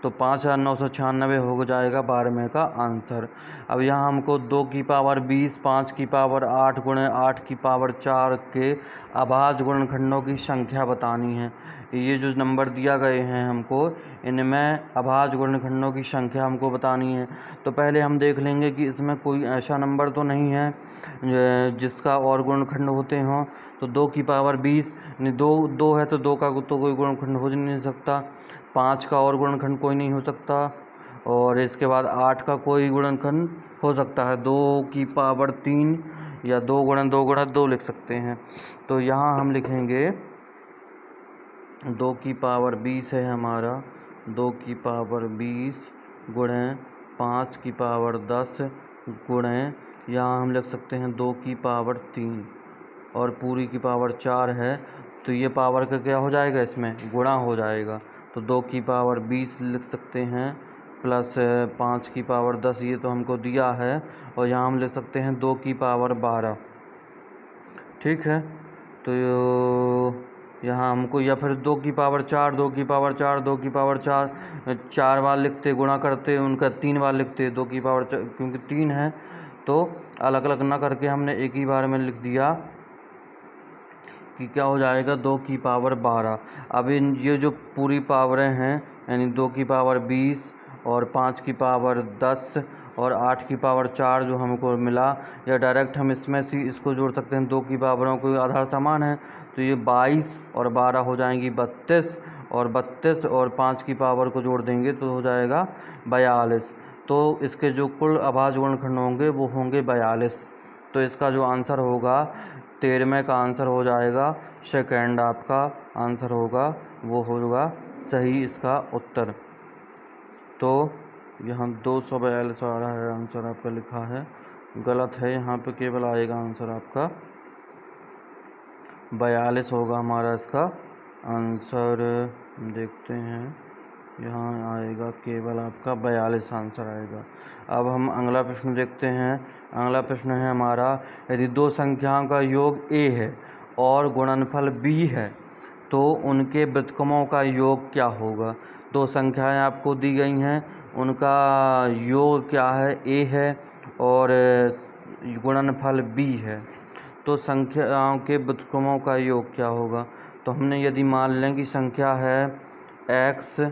तो 5996 हो जाएगा 12वें का आंसर। अब यहाँ हमको 2 की पावर 20, 5 की पावर 8 गुणे 8 की पावर 4 के अभाज्य गुणनखंडों की संख्या बतानी है। ये जो नंबर दिया गए हैं हमको, इनमें अभाज्य गुणनखंडों की संख्या हमको बतानी है। तो पहले हम देख लेंगे कि इसमें कोई ऐसा नंबर तो नहीं है जिसका और गुणनखंड होते हों। तो 2 की पावर 20, दो है तो 2 का तो कोई गुणनखंड हो नहीं सकता। 5 का और गुणनखंड कोई नहीं हो सकता। और इसके बाद 8 का कोई गुणनखंड हो सकता है, 2 की पावर 3 या 2 गुणा 2 लिख सकते हैं। तो यहाँ हम लिखेंगे 2 की पावर 20 है हमारा, 2 की पावर 20 गुणे 5 की पावर 10 गुणे, यहाँ हम लिख सकते हैं 2 की पावर 3 और पूरी की पावर 4 है। तो ये पावर का क्या हो जाएगा, इसमें गुणा हो जाएगा। तो 2 की पावर 20 लिख सकते हैं प्लस 5 की पावर 10, ये तो हमको दिया है। और यहाँ हम लिख सकते हैं 2 की पावर 12। ठीक है, तो यहाँ हमको, या फिर 2 की पावर 4, 2 की पावर 4, 2 की पावर 4, 4 बार लिखते, गुणा करते, उनका 3 बार लिखते, 2 की पावर 4, क्योंकि 3 है तो अलग अलग ना करके हमने एक ही बार में लिख दिया कि क्या हो जाएगा, 2 की पावर 12। अब इन ये जो पूरी पावरें हैं, यानी 2 की पावर 20 और 5 की पावर 10 और 8 की पावर 4 जो हमको मिला, या डायरेक्ट हम इसमें से इसको जोड़ सकते हैं, 2 की पावरों को आधार समान है तो ये 22 और 12 हो जाएंगी 32, और 32 और 5 की पावर को जोड़ देंगे तो हो जाएगा 42। तो इसके जो कुल अभाज्य गुणनखंड होंगे वो होंगे 42। तो इसका जो आंसर होगा 13वें का आंसर हो जाएगा, सेकेंड आपका आंसर होगा, वो होगा सही इसका उत्तर। तो यहाँ 242 आ रहा है आंसर आपका, लिखा है गलत है, यहाँ पे केवल आएगा आंसर आपका 42 होगा हमारा इसका आंसर। देखते हैं, यहाँ आएगा केवल आपका 42 आंसर आएगा। अब हम अगला प्रश्न देखते हैं। अगला प्रश्न है हमारा, यदि 2 संख्याओं का योग a है और गुणनफल b है तो उनके व्युत्क्रमों का योग क्या होगा। 2 संख्याएं आपको दी गई हैं, उनका योग क्या है, a है और गुणनफल b है, तो संख्याओं के व्युत्क्रमों का योग क्या होगा। तो हमने यदि मान लें कि संख्या है x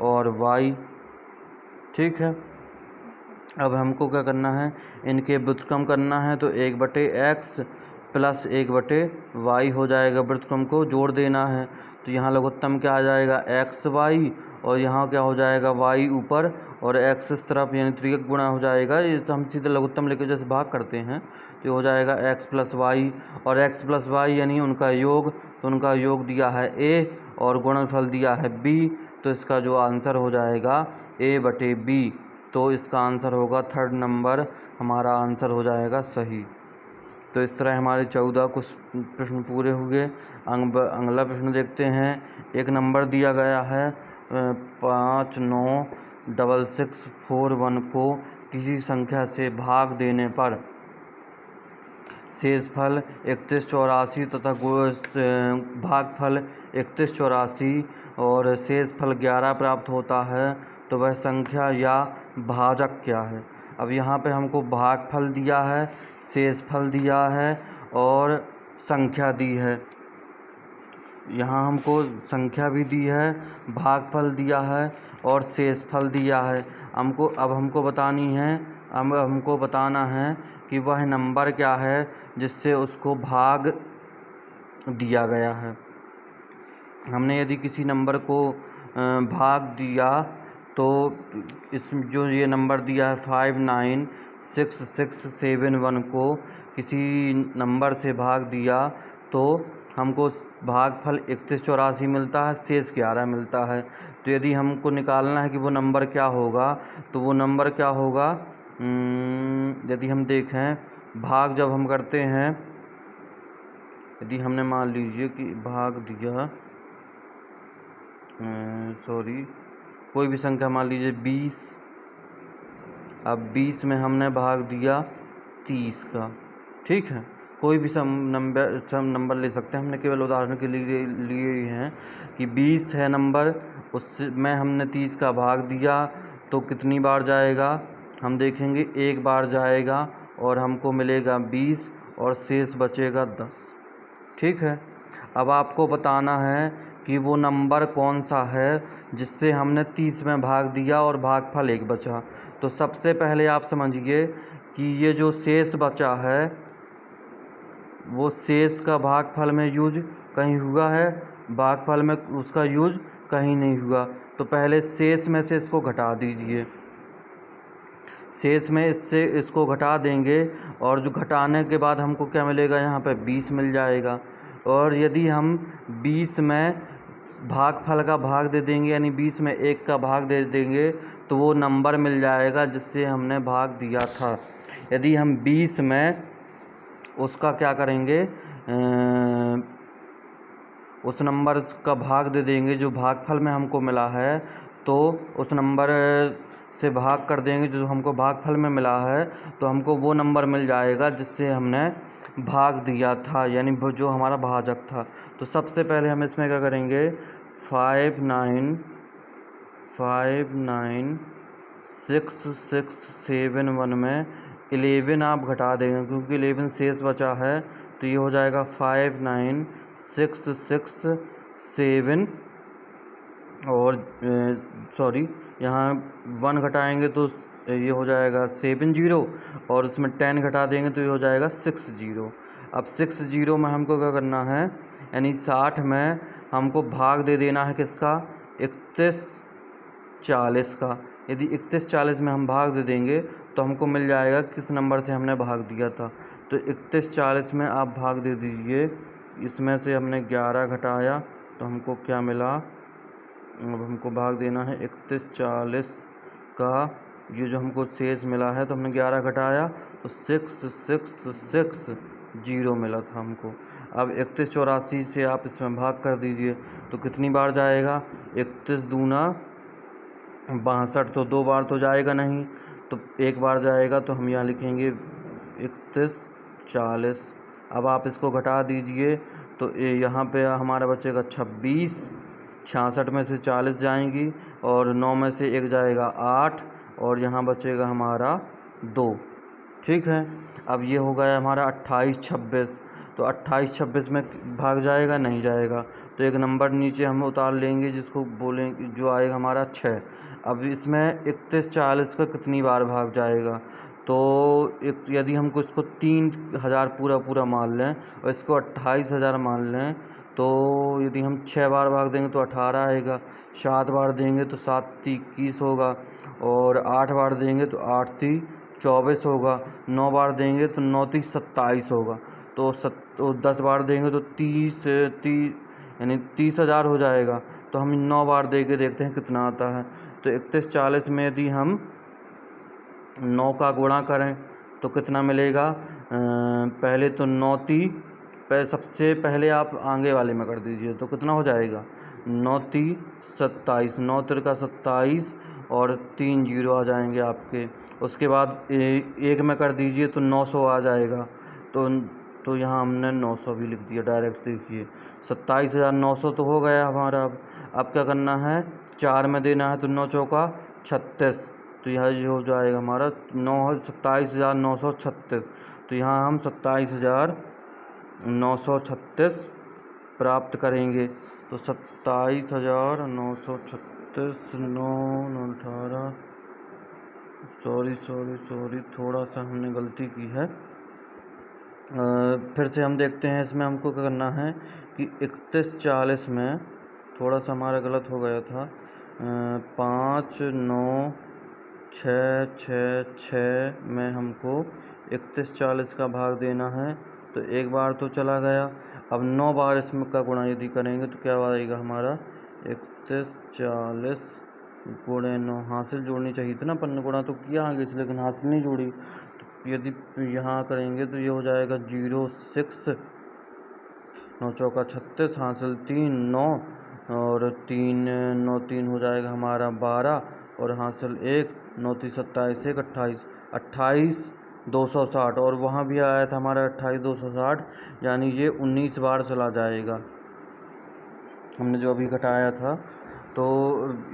और y, ठीक है, अब हमको क्या करना है, इनके व्युत्क्रम करना है। तो 1/x प्लस 1/y हो जाएगा, व्युत्क्रम को जोड़ देना है। तो यहाँ लघुत्तम क्या आ जाएगा, xy, और यहाँ क्या हो जाएगा, y ऊपर और x इस तरफ, यानी त्रिक गुणा हो जाएगा। ये तो हम सीधे लघुत्तम लेके जैसे भाग करते हैं, तो हो जाएगा x प्लस वाई, और x प्लस वाई यानी उनका योग, तो उनका योग दिया है a और गुणनफल दिया है b, तो इसका जो आंसर हो जाएगा a/b। तो इसका आंसर होगा 3rd नंबर, हमारा आंसर हो जाएगा सही। तो इस तरह हमारे 14 कुछ प्रश्न पूरे हुए। अगला प्रश्न देखते हैं। एक नंबर दिया गया है 59661 को किसी संख्या से भाग देने पर शेषफल 3184 तथा भागफल 3184 और शेषफल 11 प्राप्त होता है, तो वह संख्या या भाजक क्या है। अब यहाँ पे हमको भागफल दिया है, शेषफल दिया है और संख्या दी है। यहाँ हमको संख्या भी दी है, भागफल दिया है और शेषफल दिया है। हमको बताना है कि वह नंबर क्या है जिससे उसको भाग दिया गया है। हमने यदि किसी नंबर को भाग दिया तो इस जो ये नंबर दिया है 596671 को किसी नंबर से भाग दिया तो हमको भागफल 3184 मिलता है, शेष 11 मिलता है। तो यदि हमको निकालना है कि वो नंबर क्या होगा, तो वो नंबर क्या होगा, यदि हम देखें भाग जब हम करते हैं, यदि हमने मान लीजिए कि भाग दिया कोई भी संख्या मान लीजिए 20, अब 20 में हमने भाग दिया 30 का, ठीक है, कोई भी सम नंबर ले सकते हैं, हमने केवल उदाहरण के लिए ही हैं कि 20 है नंबर, उसमें हमने 30 का भाग दिया तो कितनी बार जाएगा, हम देखेंगे एक बार जाएगा और हमको मिलेगा 20 और शेष बचेगा 10, ठीक है। अब आपको बताना है कि वो नंबर कौन सा है जिससे हमने 30 में भाग दिया और भागफल 1 बचा। तो सबसे पहले आप समझिए कि ये जो शेष बचा है वो शेष का भागफल में यूज कहीं हुआ है, भागफल में उसका यूज कहीं नहीं हुआ। तो पहले शेष में से इसको घटा दीजिए, शेष में इससे इसको घटा देंगे और जो घटाने के बाद हमको क्या मिलेगा, यहाँ पे 20 मिल जाएगा। और यदि हम 20 में भागफल का भाग दे देंगे यानी 20 में 1 का भाग दे देंगे तो वो नंबर मिल जाएगा जिससे हमने भाग दिया था। यदि हम 20 में उसका क्या करेंगे, उस नंबर का भाग दे देंगे जो भागफल में हमको मिला है, तो उस नंबर से भाग कर देंगे जो हमको भागफल में मिला है, तो हमको वो नंबर मिल जाएगा जिससे हमने भाग दिया था, यानी वो जो हमारा भाजक था। तो सबसे पहले हम इसमें क्या करेंगे, 596671 में 11 आप घटा देंगे क्योंकि 11 शेष बचा है, तो ये हो जाएगा 59667 और यहाँ 1 घटाएंगे तो ये हो जाएगा 70 और उसमें 10 घटा देंगे तो ये हो जाएगा 60। अब 60 में हमको क्या करना है, यानी 60 में हमको भाग दे देना है किसका, 3140 का। यदि 3140 में हम भाग दे देंगे तो हमको मिल जाएगा किस नंबर से हमने भाग दिया था। तो 3140 में आप भाग दे दीजिए, इसमें से हमने 11 घटाया तो हमको क्या मिला, अब हमको भाग देना है 3140 का, ये जो हमको शेष मिला है तो हमने 11 घटाया तो 6660 मिला था हमको। अब 3184 से आप इसमें भाग कर दीजिए तो कितनी बार जाएगा, 31 दूना 62, तो 2 बार तो जाएगा नहीं, तो 1 बार जाएगा, तो हम यहाँ लिखेंगे 3140। अब आप इसको घटा दीजिए तो यहाँ पे हमारा बचेगा 26, 66 में से 40 जाएंगी और 9 में से 1 जाएगा 8 और यहाँ बचेगा हमारा 2, ठीक है। अब ये हो गया हमारा 2826, तो 2826 में भाग जाएगा, नहीं जाएगा, तो एक नंबर नीचे हम उतार लेंगे जिसको बोलेंगे जो आएगा हमारा 6। अब इसमें 3140 का कितनी बार भाग जाएगा, तो यदि हम इसको 3000 पूरा मान लें और इसको 28000 मान लें, तो यदि हम 6 बार भाग देंगे तो 18 आएगा, 7 बार देंगे तो 7 × 21 होगा और 8 बार देंगे तो 8 × 24 होगा, 9 बार देंगे तो 9 × 27 होगा, तो 10 बार देंगे तो 30 यानी 30,000 हो जाएगा। तो हम 9 बार दे के देखते हैं कितना आता है। तो 3140 में यदि हम 9 का गुणा करें तो कितना मिलेगा, पहले तो 9 सबसे पहले आप आगे वाले में कर दीजिए तो कितना हो जाएगा, 9 × 27, 9 × 27 और 3 0 आ जाएंगे आपके। उसके बाद 1 में कर दीजिए तो 900 आ जाएगा, तो यहाँ हमने 900 भी लिख दिया डायरेक्ट। देखिए 27,900 तो हो गया हमारा। अब क्या करना है, 4 में देना है तो 9 चौका 36, तो यह जो हो जाएगा हमारा 27,936, तो यहाँ हम 27,936 प्राप्त करेंगे। तो 27,936 9 18 सॉरी थोड़ा सा हमने गलती की है। फिर से हम देखते हैं, इसमें हमको क्या करना है कि 3140 में थोड़ा सा हमारा गलत हो गया था। 5 9 6 6 6 में हमको 31 40 का भाग देना है, तो एक बार तो चला गया। अब 9 बार इसमें का गुणा यदि करेंगे तो क्या आएगा हमारा 31 40 गुणे 9। हासिल जोड़नी चाहिए थी ना, अपन गुणा तो किया आगे से, लेकिन हासिल नहीं जोड़ी। तो यदि यहाँ करेंगे तो ये हो जाएगा 0 6 9 चौका 36, हासिल 3 9 और 3 9 3 हो जाएगा हमारा 12 और हासिल 1 9 3 27 1 28 28 260 और वहाँ भी आया था हमारा 28 260, यानी ये 19 बार चला जाएगा हमने जो अभी घटाया था। तो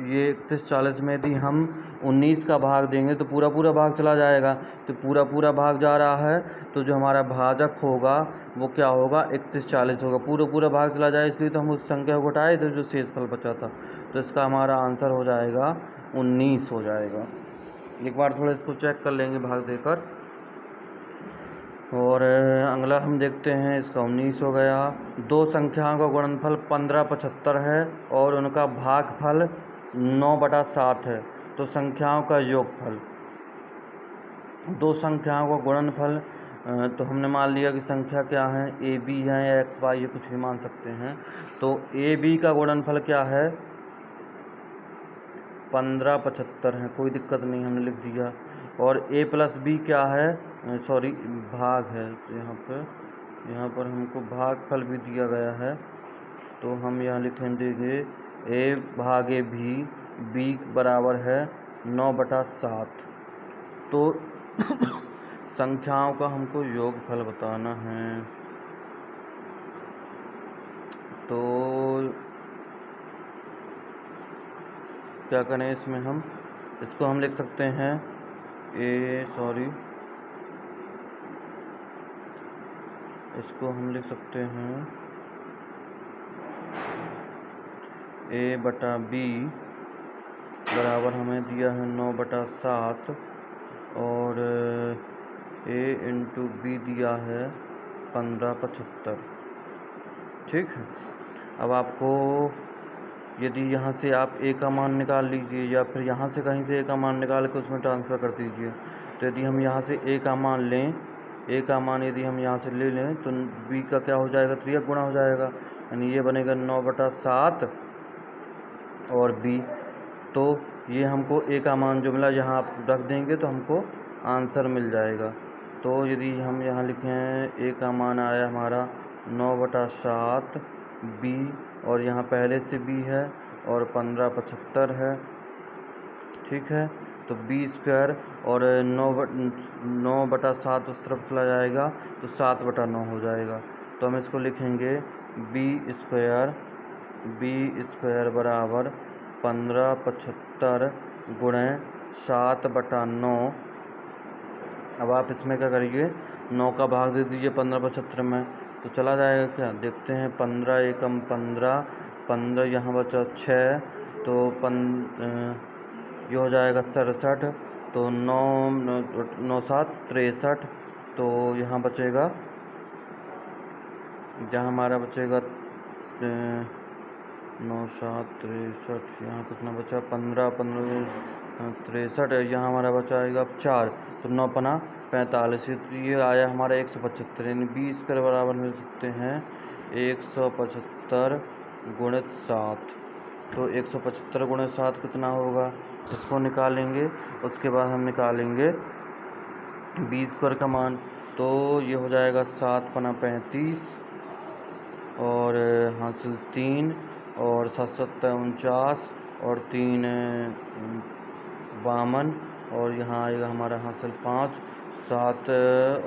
ये 31 40 में यदि हम 19 का भाग देंगे तो पूरा पूरा भाग चला जाएगा, तो पूरा पूरा भाग जा रहा है, तो जो हमारा भाजक होगा वो क्या होगा 31 40 होगा। पूरा पूरा भाग चला जाए, इसलिए तो हम उस संख्या को घटाए थे जो शेष फल बचा था। तो इसका हमारा आंसर हो जाएगा 19 हो जाएगा। एक बार थोड़ा इसको चेक कर लेंगे भाग देकर। और अगला हम देखते हैं, इसका 19 हो गया। दो संख्याओं का गुणनफल 1575 है और उनका भागफल 9/7 है, तो संख्याओं का योगफल। दो संख्याओं का गुणनफल, तो हमने मान लिया कि संख्या क्या है, ए बी है या एक्स वाई, ये कुछ भी मान सकते हैं। तो ए बी का गुणनफल क्या है 1575 है, कोई दिक्कत नहीं, हमने लिख दिया। और ए प्लस बी क्या है, सॉरी भाग है, तो यहाँ पर हमको भागफल भी दिया गया है, तो हम यहाँ लिखेंगे ए भागे बी बराबर है 9/7। तो संख्याओं का हमको योगफल बताना है। तो क्या करें इसमें, हम इसको हम लिख सकते हैं इसको हम लिख सकते हैं ए बटा बी बराबर हमें दिया है 9/7 और ए इंटू बी दिया है 1575। ठीक है, अब आपको यदि यहाँ से आप ए का मान निकाल लीजिए या फिर यहाँ से कहीं से ए का मान निकाल के उसमें ट्रांसफ़र कर दीजिए। तो यदि हम यहाँ से ए का मान लें, ए का मान यदि हम यहाँ से ले लें तो बी का क्या हो जाएगा, 3 गुणा हो जाएगा, यानी ये बनेगा 9/7 और बी। तो ये हमको ए का मान जो मिला यहाँ आप रख देंगे तो हमको आंसर मिल जाएगा। तो यदि हम यहाँ लिखें ए का मान आया हमारा 9/7 बी, और यहाँ पहले से बी है और 1575 है। ठीक है, तो बी स्क्वायर और 9/7 उस तरफ चला जाएगा तो 7/9 हो जाएगा। तो हम इसको लिखेंगे बी स्क्वायर बराबर 1575 गुणे 7/9। अब आप इसमें क्या करिए, 9 का भाग दे दीजिए 15/75 में, तो चला जाएगा क्या, देखते हैं। 15 एकम 15 यहाँ बचा 6, तो ये हो जाएगा 67, तो 9 7 63, तो यहाँ बचेगा, जहाँ हमारा बचेगा 9 7 63, यहाँ कितना बचा 15 63, यहाँ हमारा बचाएगा 4, तो 9 पना 45, तो ये आया हमारा 175, यानी बी स्क्वायर बराबर मिल सकते हैं 175 गुणित 7। तो 175 गुणित 7 कितना होगा, इसको निकालेंगे, उसके बाद हम निकालेंगे बी स्क्वायर का मान। तो ये हो जाएगा 7 पना 35 और हासिल 3 और 7 7 49 और 3 52 और यहाँ आएगा हमारा हासिल 5 7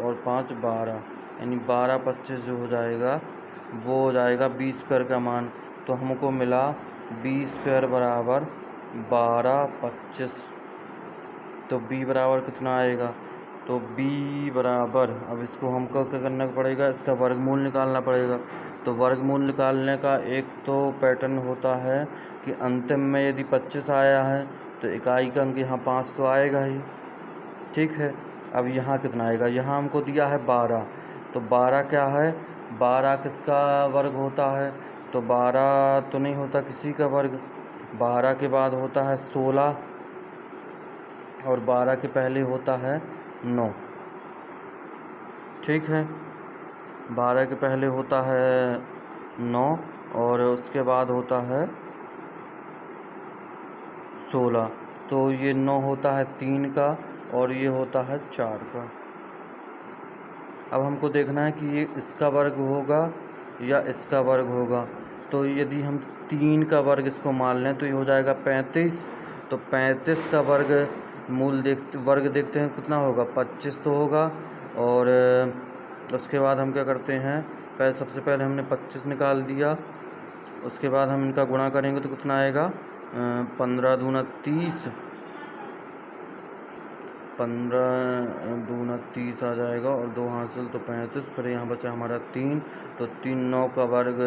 और 5 12, यानी 12 25 जो हो जाएगा वो हो जाएगा बी स्क्वायर का मान। तो हमको मिला बी स्क्वायर बराबर 12 25। तो बी बराबर कितना आएगा, तो बी बराबर, अब इसको हमको क्या करना पड़ेगा, इसका वर्गमूल निकालना पड़ेगा। तो वर्गमूल निकालने का एक तो पैटर्न होता है कि अंतिम में यदि 25 आया है तो इकाई का अंक यहाँ 5 तो आएगा ही। ठीक है, अब यहाँ कितना आएगा, यहाँ हमको दिया है 12, तो 12 क्या है, 12 किसका वर्ग होता है, तो 12 तो नहीं होता किसी का वर्ग। 12 के बाद होता है 16 और 12 के पहले होता है 9। ठीक है, 12 के पहले होता है 9 और उसके बाद होता है 16। तो ये 9 होता है 3 का और ये होता है 4 का। अब हमको देखना है कि ये इसका वर्ग होगा या इसका वर्ग होगा। तो यदि हम 3 का वर्ग इसको मान लें तो ये हो जाएगा 35। तो 35 का वर्ग वर्ग देखते हैं कितना होगा, 25 तो होगा। और उसके बाद हम क्या करते हैं, सबसे पहले हमने 25 निकाल दिया, उसके बाद हम इनका गुणा करेंगे तो कितना आएगा, 15 दूना 30, 15 दूना 30 आ जाएगा और 2 हासिल तो 35। फिर यहाँ बचा हमारा 3, तो 3 9 का वर्ग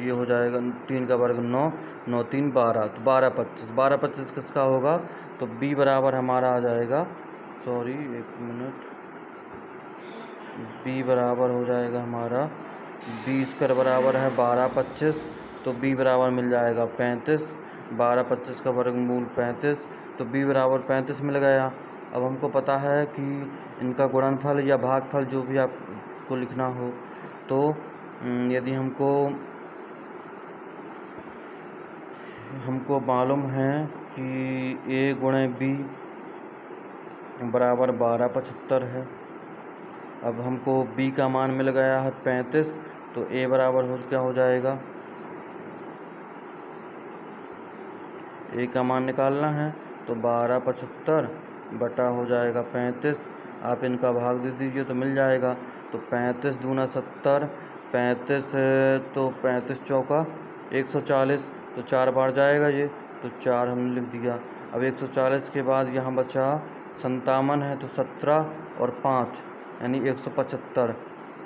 ये हो जाएगा, 3 का वर्ग 9, 9 3 12, तो 12 25, 12 25 किसका होगा, तो b बराबर हमारा आ जाएगा, सॉरी एक मिनट, b बराबर हो जाएगा हमारा 20 बराबर है 12 25, तो b बराबर मिल जाएगा 35। 12 25 का वर्गमूल 35, तो b बराबर 35 मिल गया। अब हमको पता है कि इनका गुणनफल या भागफल जो भी आपको लिखना हो, तो यदि हमको मालूम है कि a गुणे b बराबर 12 75 है। अब हमको b का मान मिल गया है 35, तो a बराबर क्या हो जाएगा, a का मान निकालना है, तो 12 75 बटा हो जाएगा 35। आप इनका भाग दे दीजिए तो मिल जाएगा। तो 35 दूना 70, 35 तो 35 चौका 140, तो 4 बार जाएगा ये, तो 4 हमने लिख दिया। अब 140 के बाद यहाँ बचा 57 है, तो 17 और 5 यानी 175।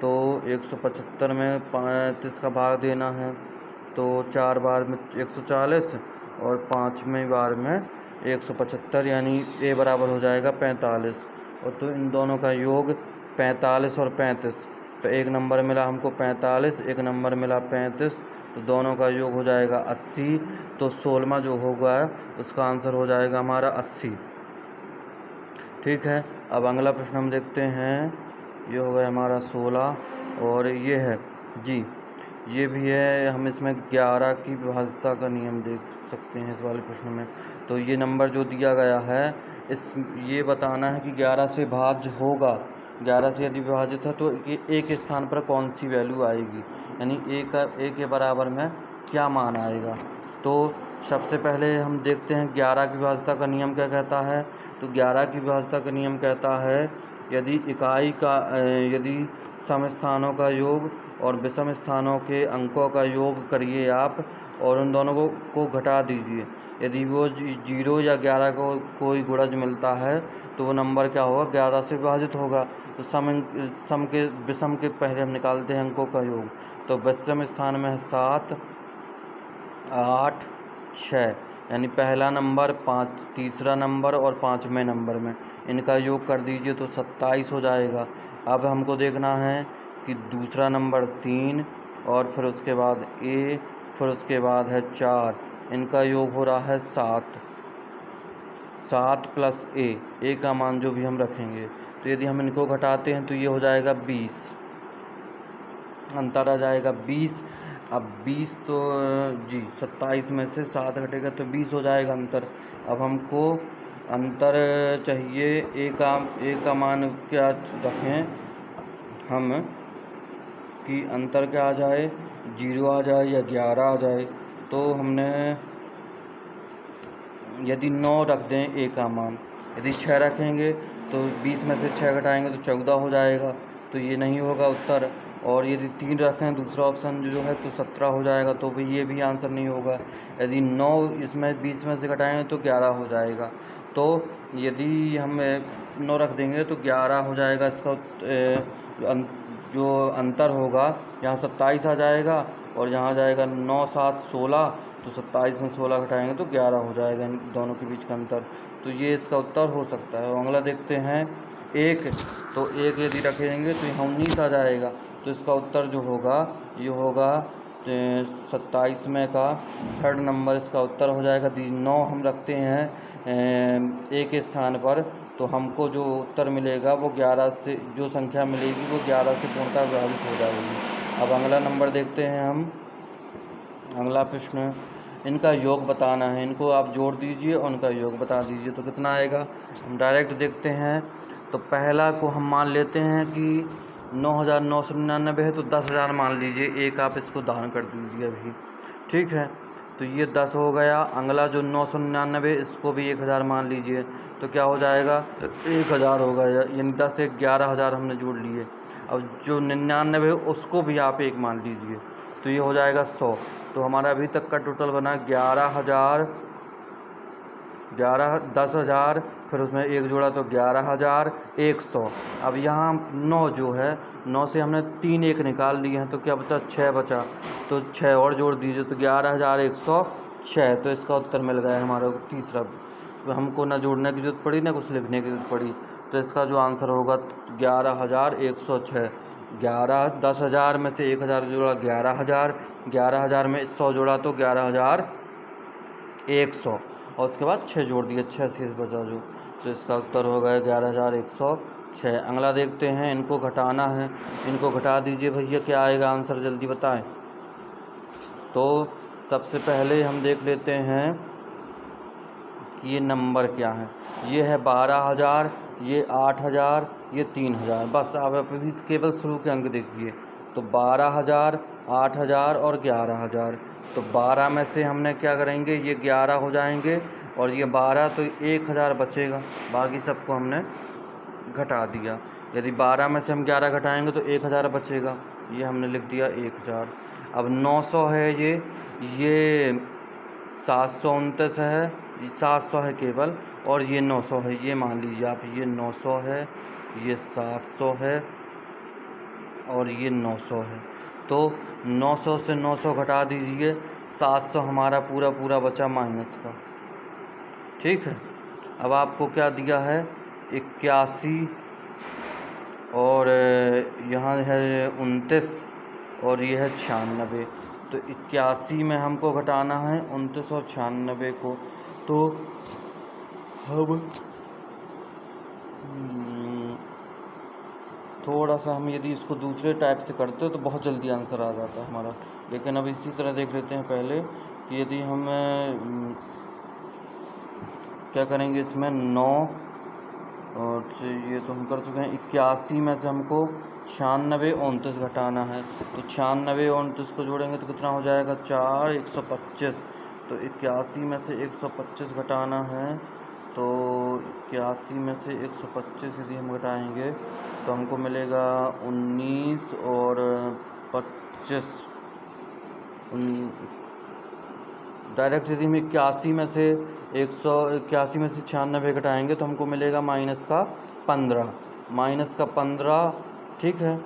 तो 175 में 35 का भाग देना है, तो 4 बार में 140 और 5वें बार में 175, यानी a बराबर हो जाएगा 45। और तो इन दोनों का योग 45 और 35, तो एक नंबर मिला हमको 45, एक नंबर मिला 35, तो दोनों का योग हो जाएगा 80। तो 16वां जो होगा उसका आंसर हो जाएगा हमारा 80। ठीक है, अब अगला प्रश्न हम देखते हैं। ये हो गया हमारा 16 और ये है जी, ये भी है, हम इसमें 11 की विभाज्यता का नियम देख सकते हैं इस वाले प्रश्न में। तो ये नंबर जो दिया गया है, ये बताना है कि 11 से भाज्य होगा, 11 से यदि विभाजित है तो ये एक स्थान पर कौन सी वैल्यू आएगी, यानी ए के बराबर में क्या मान आएगा। तो सबसे पहले हम देखते हैं 11 की विभाज्यता का नियम क्या कहता है। तो 11 की विभाज्यता का नियम कहता है, यदि सम स्थानों का योग और विषम स्थानों के अंकों का योग करिए आप और उन दोनों को घटा दीजिए। यदि वो 0 या 11 को कोई गुणज मिलता है तो वो नंबर क्या होगा, 11 से विभाजित होगा। तो विषम के पहले हम निकालते हैं अंकों का योग। तो विषम स्थान में है 7 8 6, यानी पहला नंबर 5, तीसरा नंबर और 5वें नंबर में इनका योग कर दीजिए तो 27 हो जाएगा। अब हमको देखना है कि दूसरा नंबर 3 और फिर उसके बाद a, फिर उसके बाद है 4, इनका योग हो रहा है 7 प्लस a का मान जो भी हम रखेंगे, तो यदि हम इनको घटाते हैं तो ये हो जाएगा 20, अंतर आ जाएगा 20। अब 20 तो जी 27 में से 7 घटेगा तो 20 हो जाएगा अंतर। अब हमको अंतर चाहिए, ए का मान क्या रखें हम कि अंतर क्या आ जाए, 0 आ जाए या 11 आ जाए। तो हमने यदि 9 रख दें ए का मान, यदि 6 रखेंगे तो 20 में से 6 घटाएंगे तो 14 हो जाएगा, तो ये नहीं होगा उत्तर। और यदि 3 रखें दूसरा ऑप्शन जो है तो 17 हो जाएगा, तो भी ये भी आंसर नहीं होगा। यदि 9 इसमें 20 में से घटाएंगे तो 11 हो जाएगा। तो यदि हम 9 रख देंगे तो 11 हो जाएगा, इसका जो अंतर होगा यहाँ 27 आ जाएगा और यहाँ जाएगा 9 7 16, तो 27 में 16 घटाएंगे तो 11 हो जाएगा इन दोनों के बीच का अंतर। तो ये इसका उत्तर हो सकता है। अगला देखते हैं 1, तो 1 यदि रखेंगे तो यहाँ 19 आ जाएगा, तो इसका उत्तर जो होगा ये होगा 27 में का थर्ड नंबर इसका उत्तर हो जाएगा। 9 हम रखते हैं ए के स्थान पर, तो हमको जो उत्तर मिलेगा वो 11 से, जो संख्या मिलेगी वो 11 से पूर्णतः विभाजित हो जाएगी। अब अगला नंबर देखते हैं हम। अगला प्रश्न, इनका योग बताना है। इनको आप जोड़ दीजिए और उनका योग बता दीजिए, तो कितना आएगा। हम डायरेक्ट देखते हैं। तो पहला को हम मान लेते हैं कि 9,999 है, तो 10,000 मान लीजिए। एक आप इसको दान कर दीजिए अभी, ठीक है। तो ये 10 हो गया। अगला जो 999, इसको भी 1,000 मान लीजिए, तो क्या हो जाएगा, 1,000 हो गया। यानी 10 से 11,000 हमने जोड़ लिए। अब जो 99 उसको भी आप 1 मान लीजिए, तो ये हो जाएगा 100। तो हमारा अभी तक का टोटल बना 11,000, 10,000, फिर उसमें 1 जोड़ा तो 11,100। अब यहाँ 9 जो है, 9 से हमने 3 1 निकाल लिए हैं, तो क्या बचा, 6 बचा। तो 6 और जोड़ दीजिए, तो 11,106। तो इसका उत्तर मिल गया हमारा तीसरा। तो हमको ना जोड़ने की जरूरत पड़ी, ना कुछ लिखने की जरूरत पड़ी। तो इसका जो आंसर होगा 11,106। 10,000 में से 1,000 जोड़ा 11,000, 11,000 में 100 जोड़ा तो 11,100, और उसके बाद 6 जोड़ दिए, 6 शेष बचा जो। तो इसका उत्तर हो गया 11,106। अगला देखते हैं, इनको घटाना है। इनको घटा दीजिए भैया, क्या आएगा आंसर, जल्दी बताएं। तो सबसे पहले हम देख लेते हैं कि ये नंबर क्या है। ये है 12,000, ये 8,000, ये 3,000। बस आप अभी केवल शुरू के अंक देखिए। तो 12,000, 8,000 और 11,000। तो 12 में से हमने क्या करेंगे, ये 11 हो जाएंगे, और ये 12, तो 1,000 बचेगा। बाकी सबको हमने घटा दिया। यदि 12 में से हम 11 घटाएंगे तो 1,000 बचेगा। ये हमने लिख दिया 1,000। अब 900 है, ये 729 है, 700 है केवल, और ये 900 है। ये मान लीजिए आप, ये 900 है, ये 700 है, और ये 900 है। तो 900 से 900 घटा दीजिए, 700 हमारा पूरा पूरा बचा माइनस का, ठीक है। अब आपको क्या दिया है, 81, और यहाँ है 29, और ये है 96। तो 81 में हमको घटाना है 29 और 96 को। तो हम थोड़ा सा हम यदि इसको दूसरे टाइप से करते तो बहुत जल्दी आंसर आ जाता हमारा। लेकिन अब इसी तरह देख लेते हैं पहले कि यदि हम क्या करेंगे इसमें 9, और ये तो हम कर चुके हैं। 81 में से हमको 96, 29 घटाना है। तो 96 और 29 को जोड़ेंगे तो कितना हो जाएगा, 4, 125। तो 81 में से 125 घटाना है। तो 81 में से 125 यदि हम घटाएंगे तो हमको मिलेगा 19 और 25। डायरेक्ट यदि हम 81 में से 181 में से 96 घटाएंगे तो हमको मिलेगा माइनस का 15, माइनस का 15, ठीक है।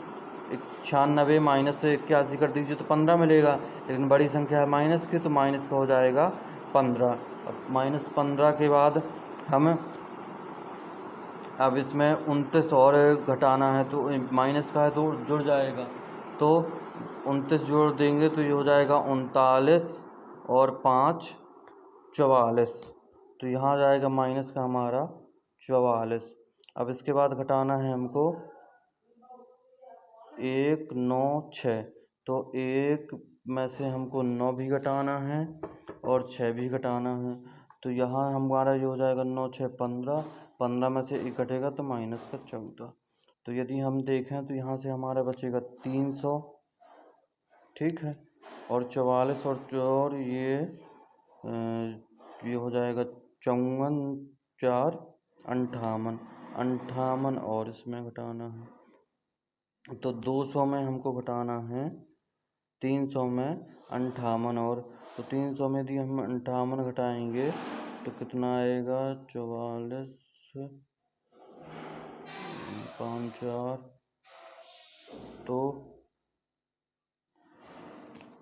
96 माइनस से 81 कर दीजिए तो 15 मिलेगा, लेकिन बड़ी संख्या है माइनस की, तो माइनस का हो जाएगा 15। अब माइनस 15 के बाद हम अब इसमें 29 और घटाना है, तो माइनस का है तो जुड़ जाएगा। तो 29 जोड़ देंगे तो ये हो जाएगा 39, और 5, 44। तो यहाँ आ जाएगा माइनस का हमारा 44। अब इसके बाद घटाना है हमको 1, 9, 6। तो 1 में से हमको 9 भी घटाना है और 6 भी घटाना है। तो यहाँ हमारा ये हो जाएगा 9, 6, 15। 15 में से 1 घटेगा तो माइनस का 14। तो यदि हम देखें तो यहाँ से हमारा बचेगा 300, ठीक है। और 44 और ये हो जाएगा 54, 4, 58, 58, और इसमें घटाना है। तो 200 में हमको घटाना है 300 में 58, और तो 300 में यदि हम 58 घटाएंगे तो कितना आएगा, 44, 5, 4। तो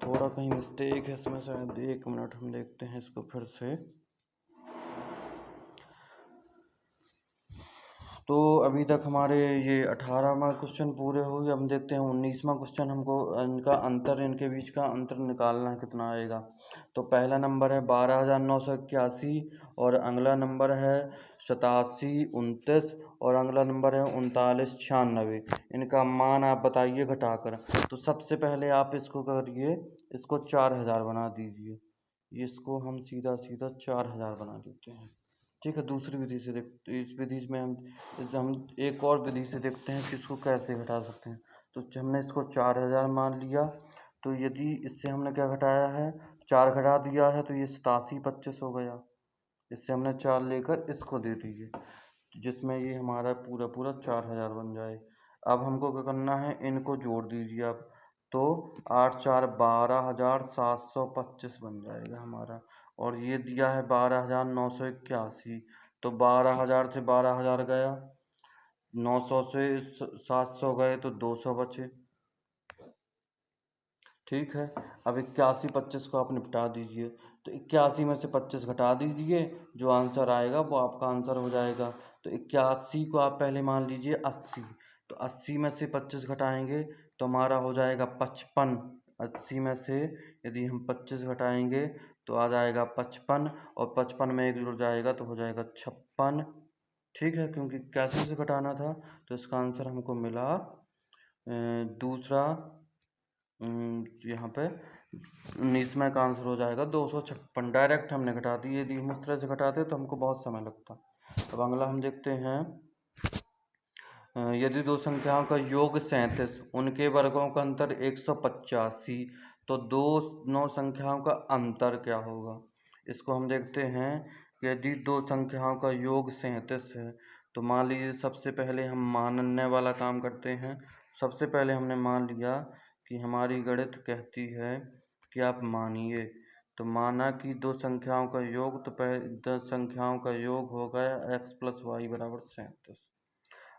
थोड़ा कहीं मिस्टेक है इसमें शायद, 1 मिनट हम देखते हैं इसको फिर से। तो अभी तक हमारे ये 18वां क्वेश्चन पूरे हो गए। हम देखते हैं 19वां क्वेश्चन। हमको इनका अंतर, इनके बीच का अंतर निकालना है, कितना आएगा। तो पहला नंबर है 12,981 और अगला नंबर है 8729 और अगला नंबर है 3996। इनका मान आप बताइए घटाकर। तो सबसे पहले आप इसको करिए, इसको 4000 बना दीजिए। इसको हम सीधा सीधा 4000 बना देते हैं। ठीक है, दूसरी विधि से देखते, इस विधि में हम एक और विधि से देखते हैं कि इसको कैसे घटा सकते हैं। तो हमने इसको 4000 मान लिया, तो यदि इससे हमने क्या घटाया है, 4 घटा दिया है, तो ये 8725 हो गया। इससे हमने 4 लेकर इसको दे दीजिए, जिसमें ये हमारा पूरा पूरा 4000 बन जाए। अब हमको क्या करना है, इनको जोड़ दीजिए आप। तो 8 4 12,725 बन जाएगा हमारा। और ये दिया है 12,981। तो 12,000 से 12,000 गया, 900 से 700 गए, तो 200 बचे। ठीक है, अब 81 25 को आप निपटा दीजिए। तो 81 में से 25 घटा दीजिए, जो आंसर आएगा वो आपका आंसर हो जाएगा। तो 81 को आप पहले मान लीजिए 80। तो 80 में से 25 घटाएंगे तो हमारा हो जाएगा 55। 80 में से यदि हम 25 घटाएंगे तो आ जाएगा 55, और 55 में एक जुड़ जाएगा तो हो जाएगा 56। ठीक है, क्योंकि कैसे से घटाना था, तो इसका आंसर हमको मिला दूसरा। यहाँ पे 19वां का आंसर हो जाएगा 256। डायरेक्ट हमने घटा दी। यदि हम इस तरह से घटाते तो हमको बहुत समय लगता। अब अगला हम देखते हैं, यदि दो संख्याओं का योग 37, उनके वर्गों का अंतर 185, तो दो नौ संख्याओं का अंतर क्या होगा। इसको हम देखते हैं कि यदि दो संख्याओं का योग 37 है, तो मान लीजिए सबसे पहले हम मानने वाला काम करते हैं। सबसे पहले हमने मान लिया कि हमारी गणित कहती है कि आप मानिए। तो माना कि दो संख्याओं का योग, तो पहले दो संख्याओं का योग हो गया x + y = 37,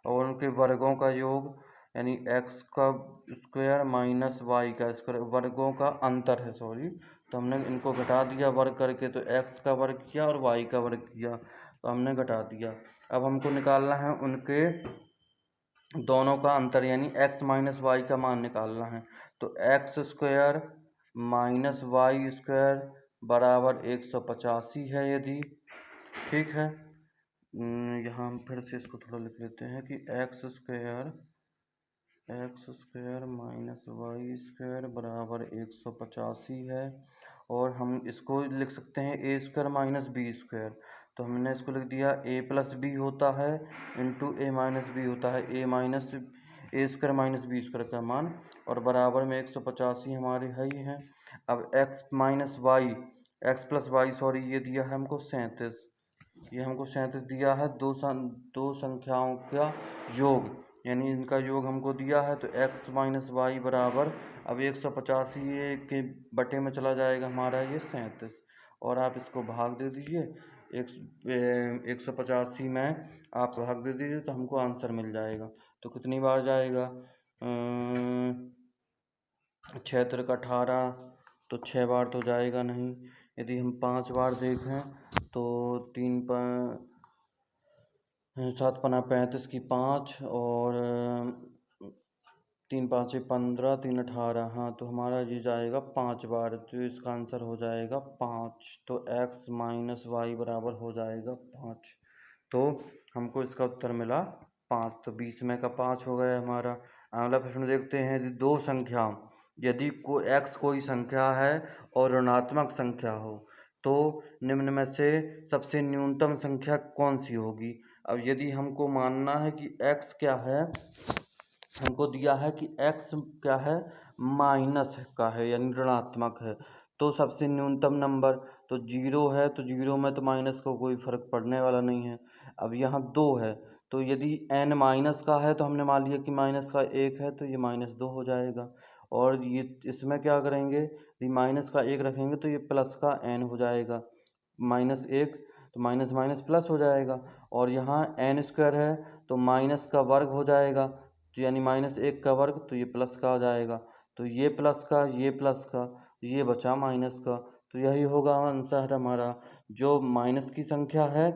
और उनके वर्गों का योग यानी x का स्क्वायर माइनस y का स्क्वायर, वर्गों का अंतर है, सॉरी। तो हमने इनको घटा दिया वर्ग करके, तो x का वर्ग किया और y का वर्ग किया, तो हमने घटा दिया। अब हमको निकालना है उनके दोनों का अंतर, यानी x माइनस वाई का मान निकालना है। तो x square minus Y square बराबर 185 है यदि। ठीक है, यहाँ हम फिर से इसको थोड़ा लिख लेते हैं कि X square minus Y square बराबर 185 है। और हम इसको लिख सकते हैं A square minus B square. तो हमने इसको लिख दिया ए प्लस बी होता है इंटू ए माइनस बी होता है, ए स्क्वायर माइनस बी स्क्वायर का मान, और बराबर में 185 हमारे है ही हैं। अब X minus Y, X plus Y sorry, ये दिया है हमको 37। ये हमको 37 दिया है दो संख्याओं का योग, यानी इनका योग हमको दिया है। तो x माइनस वाई बराबर, अब 185 के बटे में चला जाएगा हमारा ये 37, और आप इसको भाग दे दीजिए। 185 में आप भाग दे दीजिए तो हमको आंसर मिल जाएगा। तो कितनी बार जाएगा, 6 × 18, तो 6 बार तो जाएगा नहीं। यदि हम 5 बार देखें तो 7 × 35 की 5, और 3 × 5 = 15, 3 × 18, हाँ, तो हमारा ये जाएगा 5 बार, तो इसका आंसर हो जाएगा 5। तो x माइनस वाई बराबर हो जाएगा 5। तो हमको इसका उत्तर मिला 5। तो 20 में का 5 हो गया हमारा। अगला प्रश्न देखते हैं, दो संख्या, यदि x कोई संख्या है और ऋणात्मक संख्या हो, तो निम्न में से सबसे न्यूनतम संख्या कौन सी होगी। अब यदि हमको मानना है कि x क्या है, हमको दिया है कि x क्या है, माइनस का है यानी ऋणात्मक है, तो सबसे न्यूनतम नंबर तो 0 है, तो 0 में तो माइनस को कोई फर्क पड़ने वाला नहीं है। अब यहाँ 2 है, तो यदि n माइनस का है तो हमने मान लिया कि माइनस का 1 है, तो ये -2 हो जाएगा। और ये इसमें क्या करेंगे, यदि माइनस का 1 रखेंगे तो ये प्लस का n हो जाएगा, -1, तो माइनस माइनस प्लस हो जाएगा। और यहाँ n स्क्वायर है तो माइनस का वर्ग हो जाएगा, तो यानी -1 का वर्ग, तो ये प्लस का हो जाएगा। तो ये प्लस का, ये प्लस का, ये बचा माइनस का। तो यही होगा आंसर हमारा। जो माइनस की संख्या है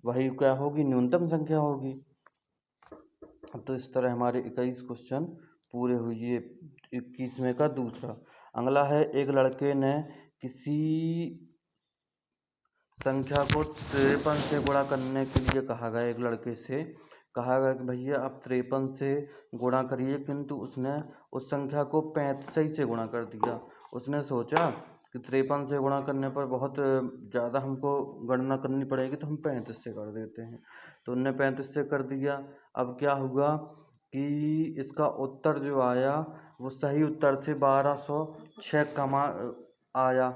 वही क्या होगी, न्यूनतम संख्या होगी। तो इस तरह हमारे 21 क्वेश्चन पूरे हुए। ये 21वें का दूसरा। अगला है, एक लड़के ने किसी संख्या को 53 से गुणा करने के लिए कहा गया। एक लड़के से कहा गया कि भैया आप 53 से गुणा करिए, किंतु उसने उस संख्या को 35 से गुणा कर दिया। उसने सोचा कि 53 से गुणा करने पर बहुत ज़्यादा हमको गणना करनी पड़ेगी, तो हम 35 से कर देते हैं। तो उनने 35 से कर दिया। अब क्या हुआ कि इसका उत्तर जो आया वो सही उत्तर से 1206 कमा आया।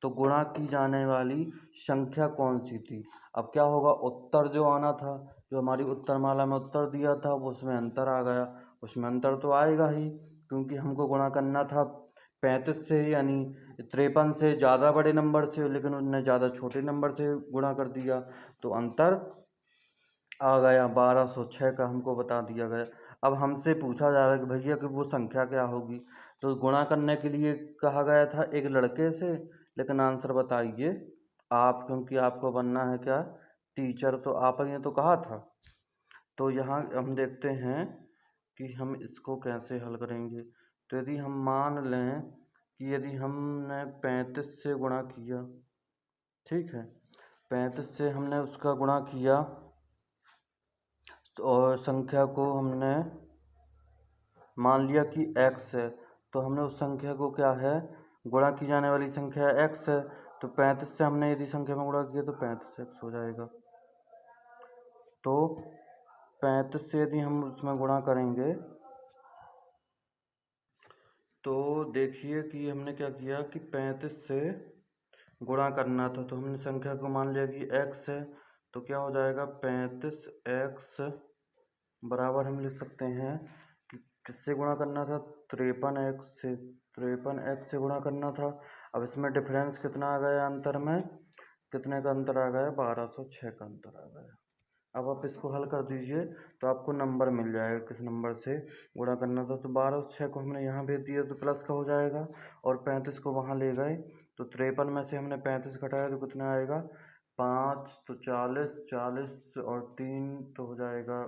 तो गुणा की जाने वाली संख्या कौन सी थी? अब क्या होगा, उत्तर जो आना था, जो हमारी उत्तरमाला में उत्तर दिया था, वो उसमें अंतर आ गया। उसमें अंतर तो आएगा ही, क्योंकि हमको गुणा करना था 35 से, यानी 53 से ज़्यादा बड़े नंबर से, लेकिन उन्होंने ज़्यादा छोटे नंबर से गुणा कर दिया, तो अंतर आ गया। 1206 का हमको बता दिया गया। अब हमसे पूछा जा रहा है कि भैया कि वो संख्या क्या होगी। तो गुणा करने के लिए कहा गया था एक लड़के से, लेकिन आंसर बताइए आप, क्योंकि आपको बनना है क्या, टीचर। तो आप ने तो कहा था। तो यहाँ हम देखते हैं कि हम इसको कैसे हल करेंगे। तो यदि हम मान लें कि यदि हमने 35 से गुणा किया, ठीक है, 35 से हमने उसका गुणा किया और संख्या को हमने मान लिया कि x है, तो हमने उस संख्या को क्या है, गुणा की जाने वाली संख्या x है। तो 35 से हमने यदि संख्या में गुणा किया तो 35x हो जाएगा। तो 35 से यदि हम उसमें गुणा करेंगे तो देखिए कि हमने क्या किया कि 35 से गुणा करना था, तो हमने संख्या को मान लिया कि x है। तो क्या हो जाएगा, 35x बराबर हम लिख सकते हैं कि किससे गुणा करना था, 53x से। 53x से गुणा करना था। अब इसमें डिफरेंस कितना आ गया, अंतर में कितने का अंतर आ गया, 1206 का अंतर आ गया। अब आप इसको हल कर दीजिए तो आपको नंबर मिल जाएगा किस नंबर से गुणा करना था। तो 1206 को हमने यहाँ भेज दिया तो प्लस का हो जाएगा, और 35 को वहाँ ले गए तो 53 में से हमने 35 घटाया तो कितना आएगा, 5 तो 40, 40 और 3 तो हो जाएगा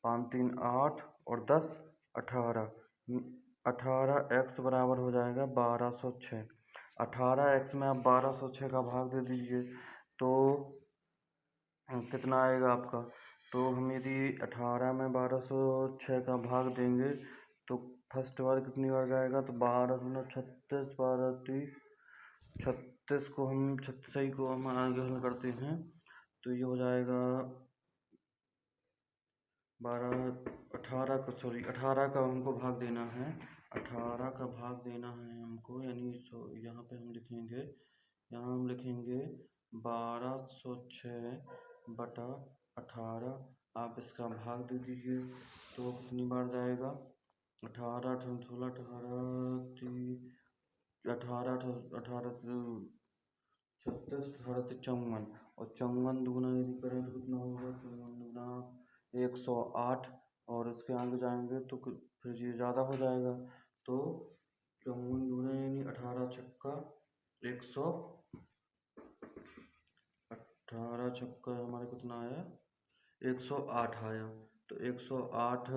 5 3 8 और 10 18। 18x बराबर हो जाएगा 1206। 18x में आप 1206 का भाग दे दीजिए तो कितना आएगा आपका। तो हम यदि 18 में 1206 का भाग देंगे तो फर्स्ट बार कितनी बार जाएगा, तो 12 दूना 36, 12 तीस 36 को हम 36 को हम आगे हल करते हैं तो ये हो जाएगा 18 का हमको भाग देना है। 18 का भाग देना है हमको, यानी यहाँ पे हम लिखेंगे, यहाँ हम लिखेंगे 1206 बटा 18। आप इसका भाग दे दीजिए तो कितनी बार जाएगा, 18 18 16 18 18 18 36 18 54, और 54 दूना यदि करें तो कितना होगा, 54 दूना 108, और उसके आगे जाएंगे तो फिर ये ज़्यादा हो जाएगा। तो 54 दूना यानी 18 छक्का 100, 18 छक्का हमारे कितना आया, 108 आया। तो 108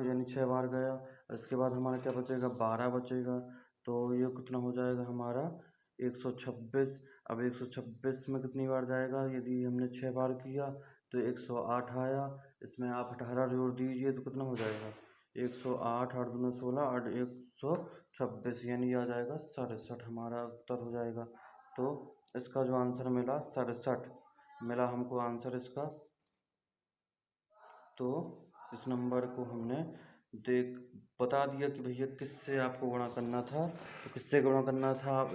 यानी 6 बार गया। इसके बाद हमारा क्या बचेगा, 12 बचेगा। तो ये कितना हो जाएगा हमारा 126। अब 126 में कितनी बार जाएगा, यदि हमने 6 बार किया तो 108 आया। इसमें आप 18 जोड़ दीजिए तो कितना हो जाएगा, 108 8 दूना 16 और 126 यानी आ जाएगा 67, हमारा उत्तर हो जाएगा। तो इसका जो आंसर मिला 67 मिला हमको आंसर इसका। तो इस नंबर को हमने बता दिया कि भैया किससे आपको गुणा करना था। तो किससे गुणा करना था,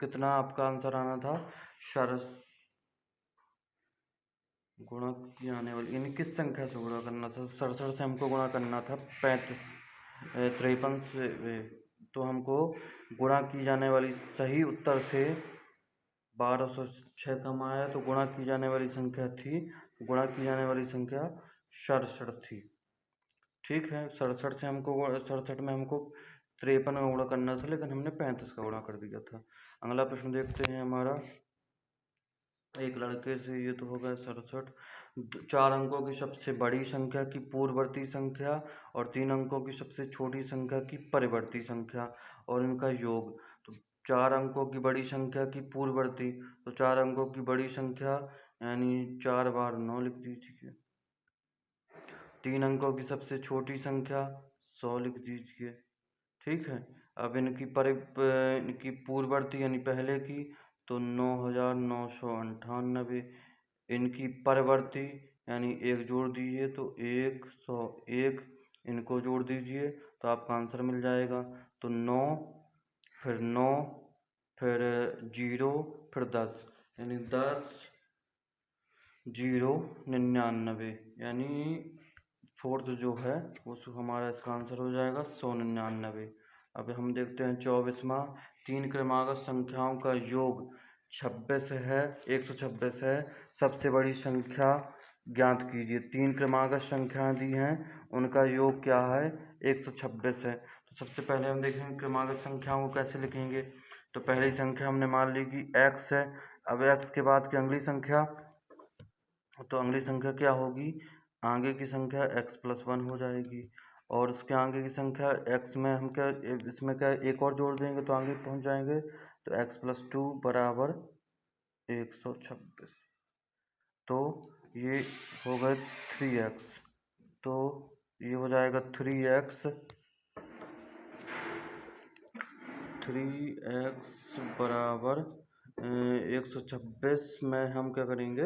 कितना आपका आंसर आना था, गुणा की आने वाली यानी किस संख्या से गुणा करना था, 67 से हमको गुणा करना था 53 से। तो हमको गुणा की जाने वाली सही उत्तर से 1206 कम आया, तो गुणा की जाने वाली संख्या थी, गुणा की जाने वाली संख्या 67 थी। ठीक है, 67 में हमको 53 में गुणा करना था, लेकिन हमने 35 का गुणा कर दिया था। अगला प्रश्न देखते हैं हमारा, एक लड़के से, ये तो हो गया 67। 4 अंकों की सबसे बड़ी संख्या की पूर्ववर्ती संख्या और 3 अंकों की सबसे छोटी संख्या की परिवर्ती संख्या और इनका योग। तो 4 अंकों की बड़ी संख्या की पूर्ववर्ती, तो 4 अंकों की बड़ी संख्या यानी 4 बार 9 लिख दीजिए। 3 अंकों की सबसे छोटी संख्या 100 लिख दीजिए। ठीक है। अब इनकी पूर्ववर्ती यानी पहले की तो 9998। इनकी परिवर्ती यानी 1 जोड़ दीजिए तो 101, इनको जोड़ दीजिए तो आपका आंसर मिल जाएगा। तो 9 फिर 9 फिर 0 फिर 10 यानी 10 0 99 यानी फोर्थ जो है वो हमारा इसका आंसर हो जाएगा 199। अब हम देखते हैं 24वां। 3 क्रमागत संख्याओं का योग 26 है, 126 है। सबसे बड़ी संख्या ज्ञात कीजिए। 3 क्रमागत संख्याएं दी हैं, उनका योग क्या है? 126 है। तो सबसे पहले हम देखेंगे क्रमागत संख्याओं को कैसे लिखेंगे। तो पहली संख्या हमने मान ली कि x है। अब x के बाद की अगली संख्या, तो अगली संख्या क्या होगी? आगे की संख्या x+1 हो जाएगी और उसके आगे की संख्या x में हम क्या इसमें क्या एक और जोड़ देंगे तो आगे पहुंच जाएंगे। तो x+2 बराबर 126। तो ये हो गए 3x। तो ये हो जाएगा 3x बराबर 126 में हम क्या करेंगे,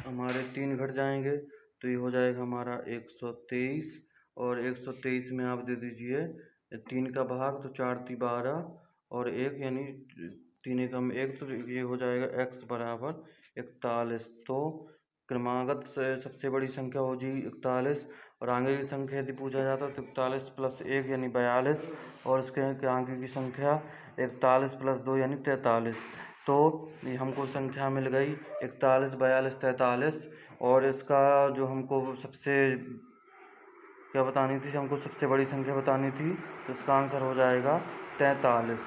हमारे 3 घट जाएंगे तो ये हो जाएगा हमारा 123 और 123 में आप दे दीजिए 3 का भाग तो 4 × 12 और 1 यानी 3 एकम 1, तो ये हो जाएगा x बराबर 41। तो क्रमागत से सबसे बड़ी संख्या हो जी 41 और आगे की संख्या यदि पूछा जाता तो 41 + 1 यानी 42 और उसके आगे की संख्या 41 + 2 यानी 43। तो ये हमको संख्या मिल गई 41, 42, 43 और इसका जो हमको सबसे क्या बतानी थी, हमको सबसे बड़ी संख्या बतानी थी, तो इसका आंसर हो जाएगा 43।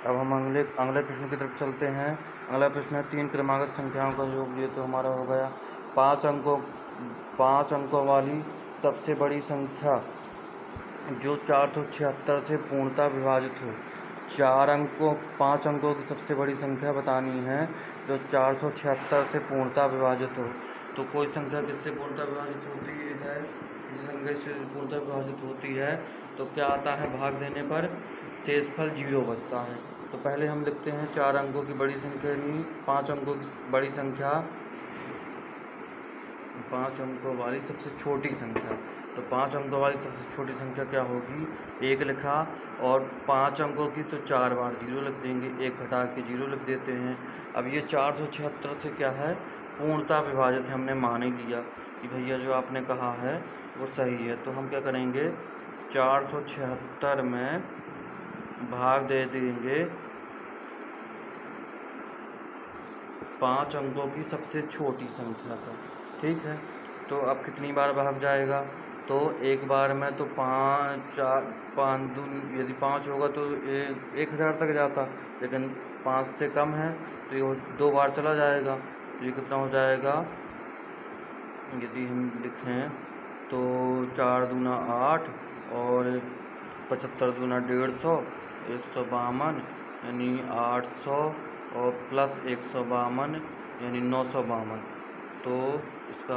अब हम अगले प्रश्न की तरफ चलते हैं। अगला प्रश्न है 3 क्रमागत संख्याओं का योग। ये तो हमारा हो गया। 5 अंकों वाली सबसे बड़ी संख्या जो 476 से पूर्णतः विभाजित हो। 5 अंकों की सबसे बड़ी संख्या बतानी है जो 476 से पूर्णतः विभाजित हो। तो कोई संख्या किससे पूर्णतः विभाजित होती है? किसी संख्या से पूर्णतः विभाजित होती है तो क्या आता है? भाग देने पर शेषफल 0 बचता है। तो पहले हम लिखते हैं 4 अंकों की बड़ी संख्या नहीं, 5 अंकों की बड़ी संख्या, 5 अंकों वाली सबसे छोटी संख्या। तो 5 अंकों वाली सबसे छोटी संख्या क्या होगी? 1 लिखा और 5 अंकों की तो 4 बार 0 लिख देंगे, 1 घटा के 0 लिख देते हैं। अब ये 476 से क्या है? पूर्णतः विभाजित है। हमने मान ही लिया कि भैया जो आपने कहा है वो सही है। तो हम क्या करेंगे, 476 में भाग दे देंगे 5 अंकों की सबसे छोटी संख्या का। ठीक है। तो अब कितनी बार भाग जाएगा? तो एक बार में तो 5 यदि 5 होगा तो 1000 तक जाता, लेकिन 5 से कम है तो ये 2 बार चला जाएगा। तो ये कितना हो जाएगा? यदि हम लिखें तो 4 दूना 8 और 75 दूना 150, 152 यानी 800 और प्लस 152 यानी 952। तो इसका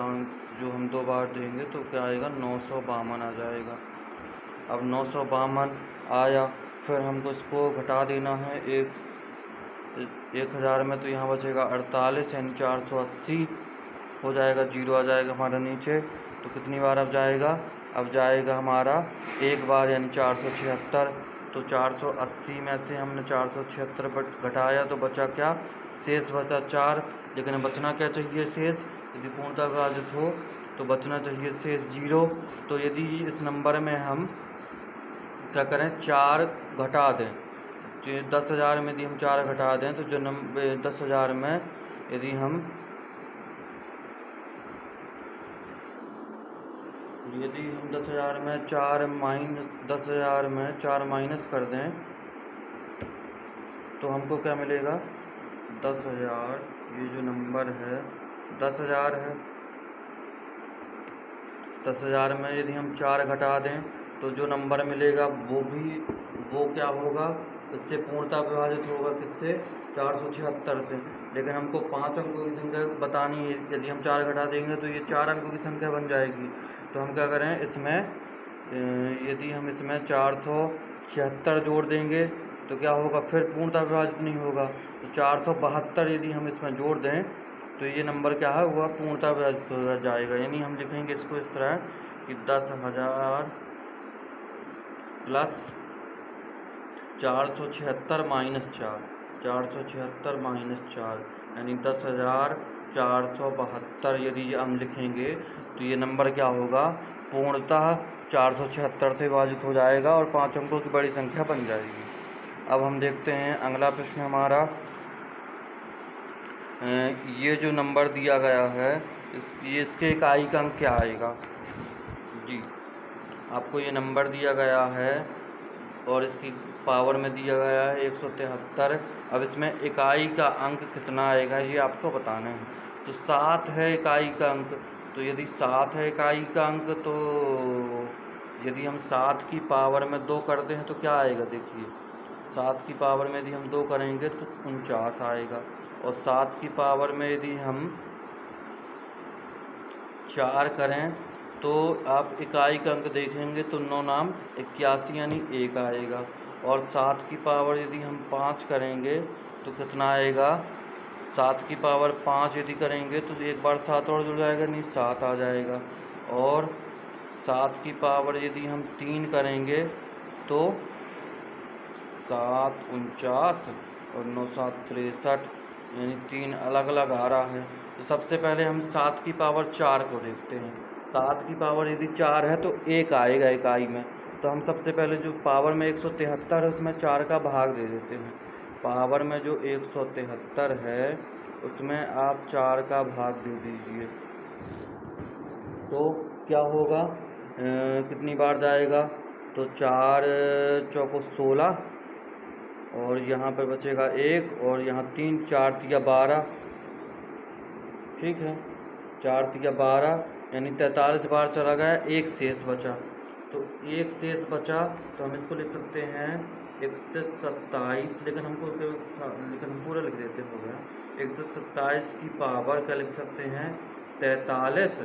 जो हम 2 बार देंगे तो क्या आएगा? 952 आ जाएगा। अब 952 आया, फिर हमको इसको घटा देना है 1000 में, तो यहाँ बचेगा 48 यानी 480 हो जाएगा, 0 आ जाएगा हमारा नीचे। तो कितनी बार अब जाएगा? अब जाएगा हमारा एक बार यानी 476। तो 480 में से हमने 476 घटाया तो बचा क्या? शेष बचा 4। लेकिन बचना क्या चाहिए? शेष। यदि पूर्णतः विभाजित हो तो बचना चाहिए शेष 0। तो यदि इस नंबर में हम क्या करें, 4 घटा दें, तो 10,000 में यदि हम 4 घटा दें तो जो 10,000 में यदि हम 10,000 में 4 माइनस कर दें तो हमको क्या मिलेगा? 10,000 ये जो नंबर है 10,000 है। 10,000 में यदि हम 4 घटा दें तो जो नंबर मिलेगा वो क्या होगा, इससे पूर्णतः विभाजित होगा किससे, 476 से। लेकिन हमको 5 अंकों की संख्या बतानी है, यदि हम 4 घटा देंगे तो ये 4 अंकों की संख्या बन जाएगी। तो हम क्या करें, इसमें यदि हम इसमें 476 जोड़ देंगे तो क्या होगा, फिर पूर्णतः विभाजित नहीं होगा। तो 472 यदि हम इसमें जोड़ दें तो ये नंबर क्या है, वह पूर्णतः विभाजित हो जाएगा। यानी हम लिखेंगे इसको इस तरह कि 10,000 प्लस 476 माइनस 4, 476 माइनस 4, यानी 10,472 यदि हम लिखेंगे तो ये नंबर क्या होगा, पूर्णतः 476 से विभाजित हो जाएगा और 5 अंकों की बड़ी संख्या बन जाएगी। अब हम देखते हैं अगला प्रश्न हमारा। ये जो नंबर दिया गया है इसके इकाई का अंक क्या आएगा जी। आपको ये नंबर दिया गया है और इसकी पावर में दिया गया है 173। अब इसमें इकाई का अंक कितना आएगा ये आपको बताना है। तो 7 है इकाई का अंक। तो यदि 7 है इकाई का अंक तो यदि हम 7 की पावर में 2 करते हैं तो क्या आएगा, देखिए 7 की पावर में यदि हम 2 करेंगे तो 49 आएगा। और 7 की पावर में यदि हम 4 करें तो आप इकाई का अंक देखेंगे तो 9 नाम 81 यानी 1 आएगा। और 7 की पावर यदि हम 5 करेंगे तो कितना आएगा, 7 की पावर 5 यदि करेंगे तो एक बार 7 और जुड़ जाएगा, नहीं 7 आ जाएगा। और 7 की पावर यदि हम 3 करेंगे तो 7 49 और 9 7 63, यानी 3 अलग अलग आ रहा है। तो सबसे पहले हम 7 की पावर 4 को देखते हैं। 7 की पावर यदि 4 है तो 1 आएगा इकाई में। तो हम सबसे पहले जो पावर में 173 है उसमें 4 का भाग दे देते हैं। पावर में जो 173 है उसमें आप 4 का भाग दे दीजिए तो क्या होगा, कितनी बार जाएगा, तो 4 चौको 16 और यहाँ पर बचेगा 1 और यहाँ 3, 4 तिया 12, ठीक है 4 तिया 12 यानी 43 बार चला गया, 1 शेष बचा। तो 1 शेष बचा तो हम इसको लिख सकते हैं 31 27, लेकिन हम पूरा लिख देते हो गया 31 27 की पावर क्या लिख सकते हैं 43,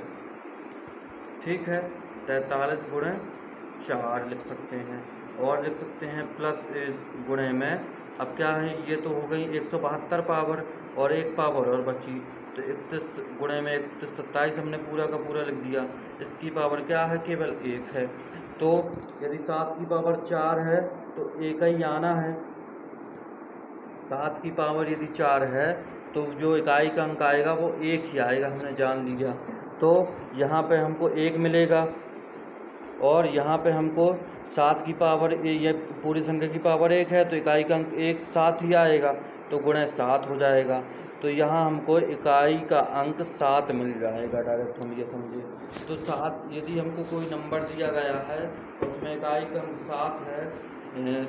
ठीक है 43 गुणे 4 लिख सकते हैं। और लिख सकते हैं प्लस गुणे में, अब क्या है ये तो हो गई 172 पावर और 1 पावर और बची। तो 31 गुणे में 31 27 हमने पूरा का पूरा लिख दिया। इसकी पावर क्या है, केवल 1 है। तो यदि 7 की पावर 4 है तो 1 ही आना है। 7 की पावर यदि 4 है तो जो इकाई का अंक आएगा वो 1 ही आएगा, हमने जान लिया। तो यहाँ पे हमको 1 मिलेगा और यहाँ पे हमको 7 की पावर, ये पूरी संख्या की पावर 1 है तो इकाई का अंक 1 7 ही आएगा, तो गुणे 7 हो जाएगा। तो यहाँ हमको इकाई का अंक 7 मिल जाएगा डायरेक्ट, हम ये समझिए। तो 7 यदि हमको कोई नंबर दिया गया है उसमें इकाई का अंक 7 है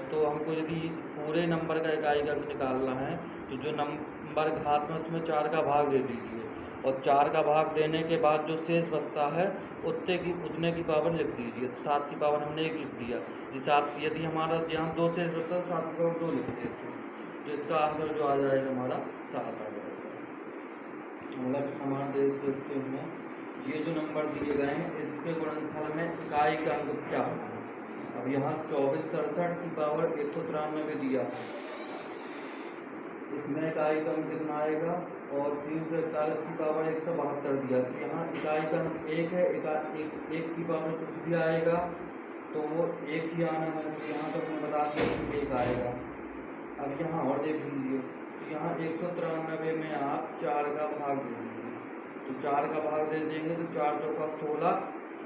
तो हमको यदि पूरे नंबर का इकाई का अंक निकालना है तो जो नंबर घात में उसमें 4 का भाग दे दीजिए और 4 का भाग देने के बाद जो शेष बचता है उतने की पावर लिख दीजिए। 7 की पावर हमने 1 लिख दिया, 7 यदि हमारा यहाँ 2 शेष बचता है 7 की पावर 2 लिख देते हैं, तो इसका आंसर जो आ जाएगा हमारा 7 आ जाएगा। मतलब हमारा देखते हैं ये जो नंबर दिए गए हैं इसके गुणनफल में इकाई का अंक क्या होगा। अब यहाँ 24 67 की पावर 193 दिया, इसमें इकाई का अंक कितना आएगा, और 341 की पावर 172 दिया। तो यहाँ इकाई का अंक 1 है, एक की पावर कुछ भी आएगा तो वो 1 ही आना है। तो यहाँ पर मैं बता दिया कि 1 आएगा। अब यहाँ और देख लीजिए, तो यहाँ 193 में आप 4 का भाग दे दीजिए। तो 4 का भाग दे देंगे तो 4 चौका 16,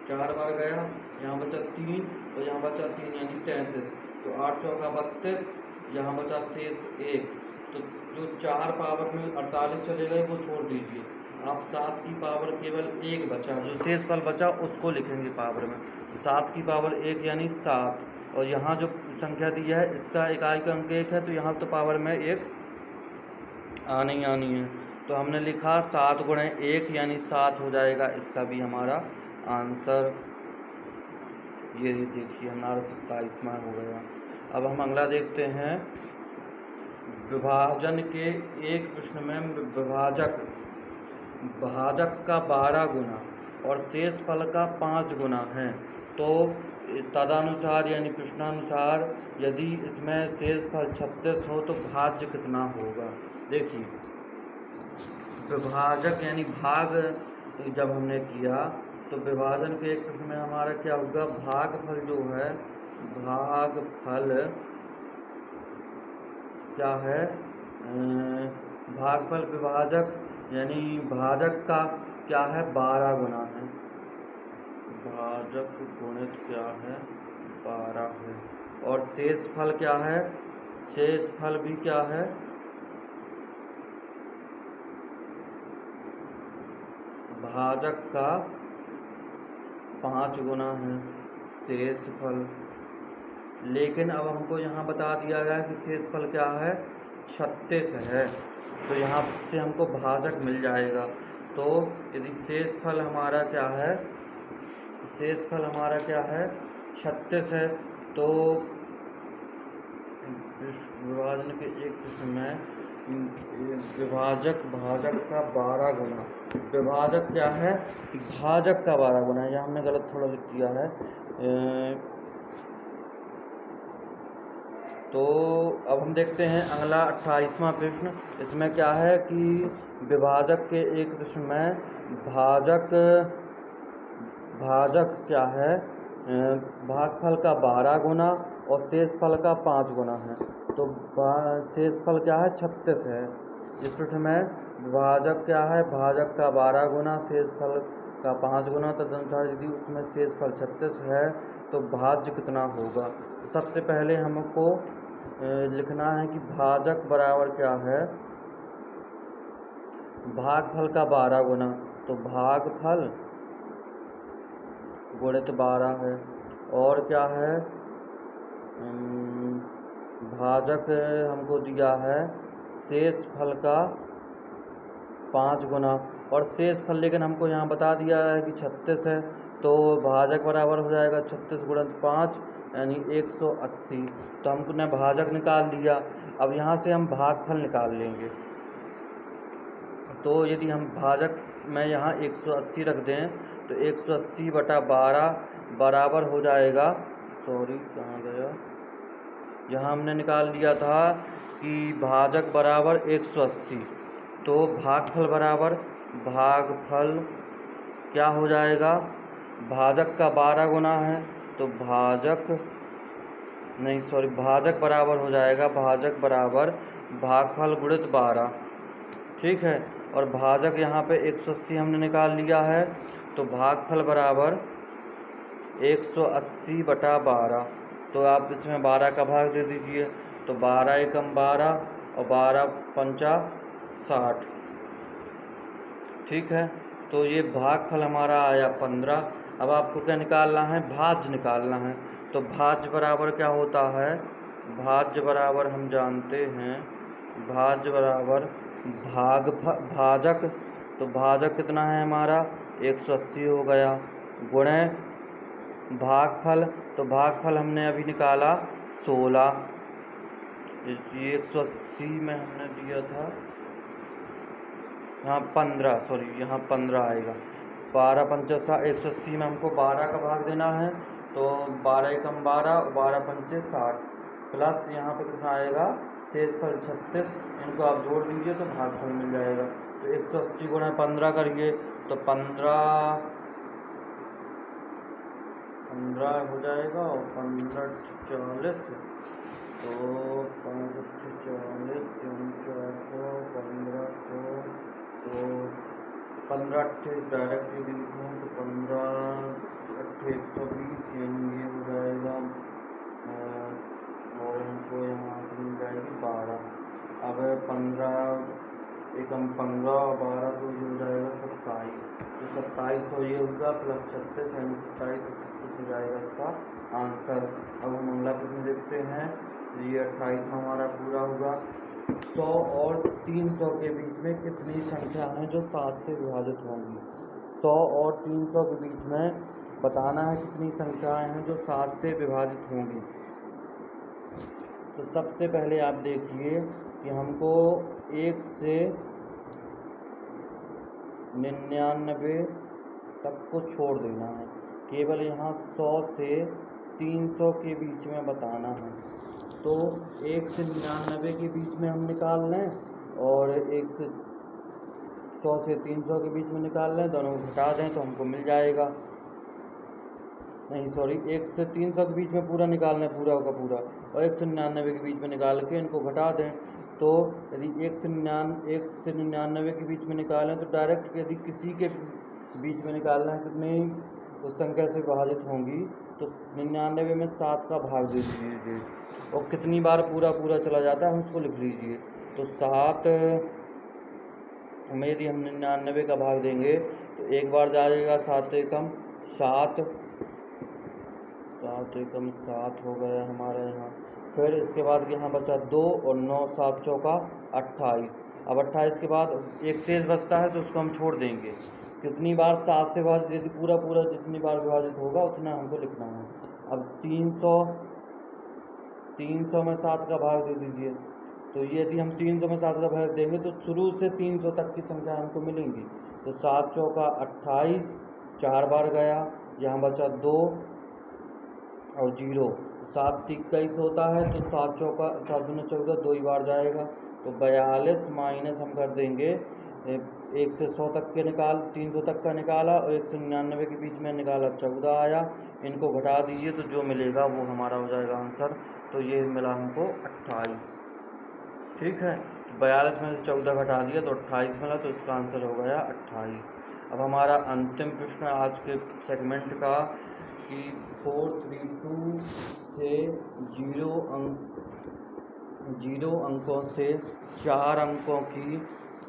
4 बार गया, यहाँ बचा 3 और यहाँ बचा 3 यानी 33। तो 8 चौका 32, यहाँ बचा शेष 1। तो जो 4 पावर में 48 चले गए वो छोड़ दीजिए, आप 7 की पावर केवल 1 बचा, जो शेष पल बचा उसको लिखेंगे पावर में। तो 7 की पावर 1 यानी 7, और यहाँ जो संख्या दी है इसका इकाई का अंक 1 है तो यहाँ तो पावर में 1 आनी है। तो हमने लिखा 7 गुणे 1 यानी 7 हो जाएगा इसका भी हमारा आंसर। ये देखिए हमारा 27वां हो गया। अब हम अगला देखते हैं। विभाजन के एक प्रश्न में भाजक का 12 गुना और शेष फल का 5 गुना है, तो तदनुसार यानी प्रश्नानुसार यदि इसमें शेष फल 36 हो तो भाज्य कितना होगा। देखिए विभाजक यानी भाग जब हमने किया तो विभाजन के एक प्रश्न में हमारा क्या होगा, भागफल जो है, भागफल क्या है, भागफल विभाजक यानी भाजक का क्या है 12 गुना है, भाजक गुणित क्या है 12 है। और शेष फल क्या है, शेष फल भी क्या है भाजक का 5 गुना है शेष फल। लेकिन अब हमको यहाँ बता दिया गया कि शेष फल क्या है 36 है, तो यहाँ से हमको भाजक मिल जाएगा। तो यदि शेष फल हमारा क्या है, शेष फल हमारा क्या है 36 है, तो विभाजन के एक प्रश्न में विभाजक भाजक का 12 गुना, विभाजक क्या है भाजक का 12 गुना है, यहाँ हमने गलत थोड़ा लिख दिया है। तो अब हम देखते हैं अगला 28वां प्रश्न। इसमें क्या है कि विभाजक के एक प्रश्न में भाजक क्या है भागफल का 12 गुना और शेष फल का 5 गुना है, तो शेष फल क्या है 36 है। इस प्रश्न में विभाजक क्या है भाजक का 12 गुना शेष फल का 5 गुना, तदनुसार यदि उसमें शेष फल 36 है तो भाज्य कितना होगा। तो सबसे पहले हमको लिखना है कि भाजक बराबर क्या है भागफल का 12 गुना, तो भागफल गुणित 12 है। और क्या है भाजक हमको दिया है शेष फल का 5 गुना, और शेष फल लेकिन हमको यहाँ बता दिया है कि 36 है, तो भाजक बराबर हो जाएगा 36 गुणित 5 यानी 180। तो हमने भाजक निकाल लिया। अब यहाँ से हम भागफल निकाल लेंगे। तो यदि हम भाजक में यहाँ 180 रख दें तो 180 बटा 12 बराबर हो जाएगा, सॉरी कहाँ गया, यहाँ हमने निकाल लिया था कि भाजक बराबर 180, तो भागफल बराबर भागफल क्या हो जाएगा, भाजक का 12 गुना है तो भाजक भाजक बराबर हो जाएगा भाजक बराबर भागफल गुणित 12, ठीक है। और भाजक यहाँ पे 180 हमने निकाल लिया है, तो भागफल बराबर 180 बटा 12, तो आप इसमें 12 का भाग दे दीजिए, तो 12 एकम 12 और 12 पंचा 60, ठीक है। तो ये भागफल हमारा आया 15। अब आपको क्या निकालना है, भाज्य निकालना है। तो भाज्य बराबर क्या होता है, भाज्य बराबर हम जानते हैं भाज्य बराबर भाजक, तो भाजक कितना है हमारा 180 हो गया, गुणे भागफल, तो भागफल हमने अभी निकाला 16, 180 में हमने दिया था यहाँ 15, सॉरी यहाँ 15 आएगा, 12 पंचे 180 में हमको 12 का भाग देना है, तो 12 एकम 12 और 12 पंचे 60, प्लस यहाँ पे कितना आएगा शेष फल 36, इनको आप जोड़ दीजिए तो भागफल मिल जाएगा। तो 180 गुणा 15 करिए तो 15 हो जाएगा और 15 40, तो 5 40 400 1500, तो 15 डायरेक्ट यदि लिखूँ तो 15 120 यानी ये हो जाएगा, और हमको यहाँ से मिल जाएगी 12। अब 15 एकम 15 और 12 तो ये हो जाएगा 27, तो 27 तो ये होगा प्लस 36 यानी 27 और 36 हो जाएगा इसका आंसर। अब हम अगला प्रश्न देखते हैं, ये 28 में हमारा पूरा होगा। 100 और 300 के बीच में कितनी संख्या हैं जो 7 से विभाजित होंगी। 100 और 300 के बीच में बताना है कितनी संख्याएं हैं जो 7 से विभाजित होंगी। तो सबसे पहले आप देखिए कि हमको 1 से 99 तक को छोड़ देना है, केवल यहाँ 100 से 300 के बीच में बताना है। तो 1 से 99 के बीच में हम निकाल लें और 1 से 100 से 300 के बीच में निकाल लें, दोनों को घटा दें तो हमको मिल जाएगा। नहीं सॉरी, 1 से 300 के बीच में पूरा निकाल लें, पूरा का पूरा, और 1 से 99 के बीच में निकाल के इनको घटा दें। तो यदि 1 से 99 के बीच में निकालें तो डायरेक्ट यदि किसी के बीच में निकालना है कितनी उस संख्या से विभाजित होंगी, तो 99 में 7 का भाग दे दीजिए और कितनी बार पूरा पूरा चला जाता है हम उसको लिख लीजिए। तो 7 में यदि हम 99 का भाग देंगे तो एक बार जाएगा 7 एकम 7, 7 एकम 7 हो गया हमारे यहाँ। फिर इसके बाद यहाँ बचा 2 और 9 7 चौका 28। अब 28 के बाद एक शेष बचता है तो उसको हम छोड़ देंगे। कितनी बार 7 से विभाजित, यदि पूरा पूरा जितनी बार विभाजित होगा उतना हमको लिखना है। अब 300 में 7 का भाग दे दीजिए। तो यदि हम 300 में 7 का भाग देंगे तो शुरू से 300 तक की संख्या हमको मिलेंगी। तो 7 चौका 28, 4 बार गया, यहाँ बचा 2 और 0, 7 3 21 होता है तो 7 चौका 7 दूनी 14, 2 ही बार जाएगा। तो 42 माइनस हम कर देंगे 1 से 100 तक के 300 तक का निकाला और 1 से 99 के बीच में निकाला 14 आया। इनको घटा दीजिए तो जो मिलेगा वो हमारा हो जाएगा आंसर। तो ये मिला हमको 28। ठीक है, 42 में से 14 घटा दिया तो 28 मिला, तो इसका आंसर हो गया 28। अब हमारा अंतिम प्रश्न आज के सेगमेंट का कि 432 से 0 अंकों से 4 अंकों की,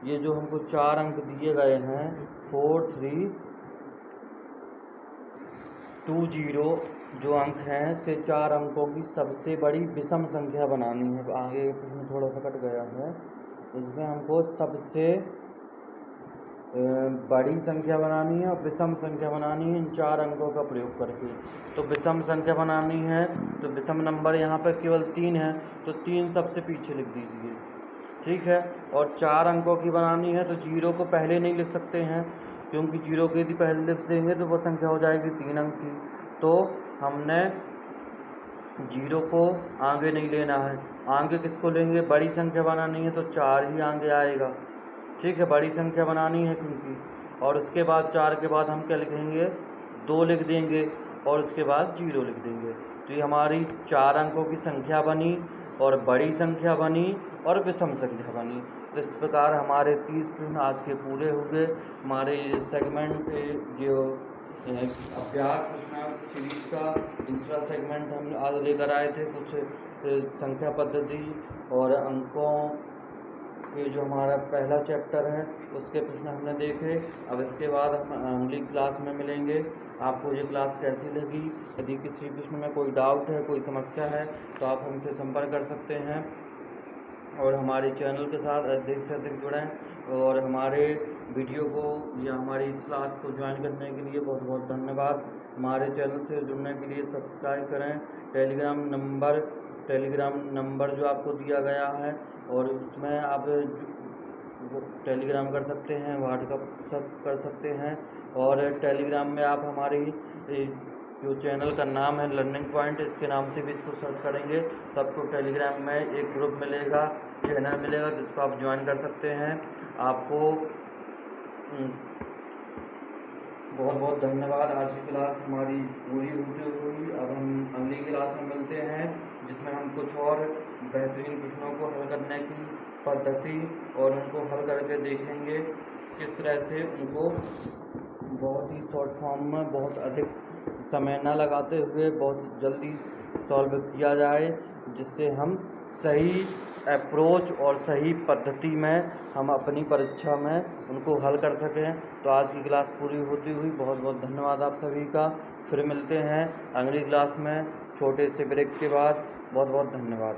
ये जो हमको 4 अंक दिए गए हैं 4320 जो अंक हैं से 4 अंकों की सबसे बड़ी विषम संख्या बनानी है। आगे प्रश्न थोड़ा सा कट गया है, इसमें हमको सबसे बड़ी संख्या बनानी है और विषम संख्या बनानी है इन 4 अंकों का प्रयोग करके। तो विषम संख्या बनानी है तो विषम नंबर यहाँ पर केवल 3 है तो 3 सबसे पीछे लिख दीजिए। ठीक है, और 4 अंकों की बनानी है तो 0 को पहले नहीं लिख सकते हैं, क्योंकि 0 को यदि पहले लिख देंगे तो वो संख्या हो जाएगी 3 अंक की। तो हमने 0 को आगे नहीं लेना है, आगे किसको लेंगे, बड़ी संख्या बनानी है तो 4 ही आगे आएगा। ठीक है, बड़ी संख्या बनानी है क्योंकि, और उसके बाद 4 के बाद हम क्या लिखेंगे, 2 लिख देंगे और उसके बाद 0 लिख देंगे। तो ये हमारी 4 अंकों की संख्या बनी और बड़ी संख्या बनी और विषम संख्या बनी। तो इस प्रकार हमारे 30 प्रश्न आज के पूरे हो गए। हमारे सेगमेंट जो अभ्यास प्रश्न सीरीज का दूसरा सेगमेंट हम आज लेकर आए थे, कुछ संख्या पद्धति और अंकों के जो हमारा पहला चैप्टर है उसके प्रश्न हमने देखे। अब इसके बाद हम अगली क्लास में मिलेंगे। आपको ये क्लास कैसी लगी, यदि किसी प्रश्न में कोई डाउट है, कोई समस्या है तो आप हमसे संपर्क कर सकते हैं और हमारे चैनल के साथ अधिक से अधिक जुड़ें। और हमारे वीडियो को या हमारी इस क्लास को ज्वाइन करने के लिए बहुत बहुत धन्यवाद। हमारे चैनल से जुड़ने के लिए सब्सक्राइब करें। टेलीग्राम नंबर जो आपको दिया गया है और उसमें आप टेलीग्राम कर सकते हैं, व्हाट्सएप कर सकते हैं। और टेलीग्राम में आप हमारी जो चैनल का नाम है लर्निंग पॉइंट, इसके नाम से भी इसको सर्च करेंगे तो आपको टेलीग्राम में एक ग्रुप मिलेगा, चैनल मिलेगा जिसको आप ज्वाइन कर सकते हैं। आपको बहुत बहुत धन्यवाद। आज की क्लास हमारी पूरी होती हुई, अब हम अगली क्लास में मिलते हैं जिसमें हम कुछ और बेहतरीन प्रश्नों को हल करने की पद्धति और उनको हल करके देखेंगे किस तरह से उनको बहुत ही शॉर्ट फॉर्म में बहुत अधिक समय न लगाते हुए बहुत जल्दी सॉल्व किया जाए, जिससे हम सही अप्रोच और सही पद्धति में हम अपनी परीक्षा में उनको हल कर सकें। तो आज की क्लास पूरी होती हुई बहुत बहुत धन्यवाद आप सभी का। फिर मिलते हैं अगली क्लास में छोटे से ब्रेक के बाद। बहुत बहुत धन्यवाद।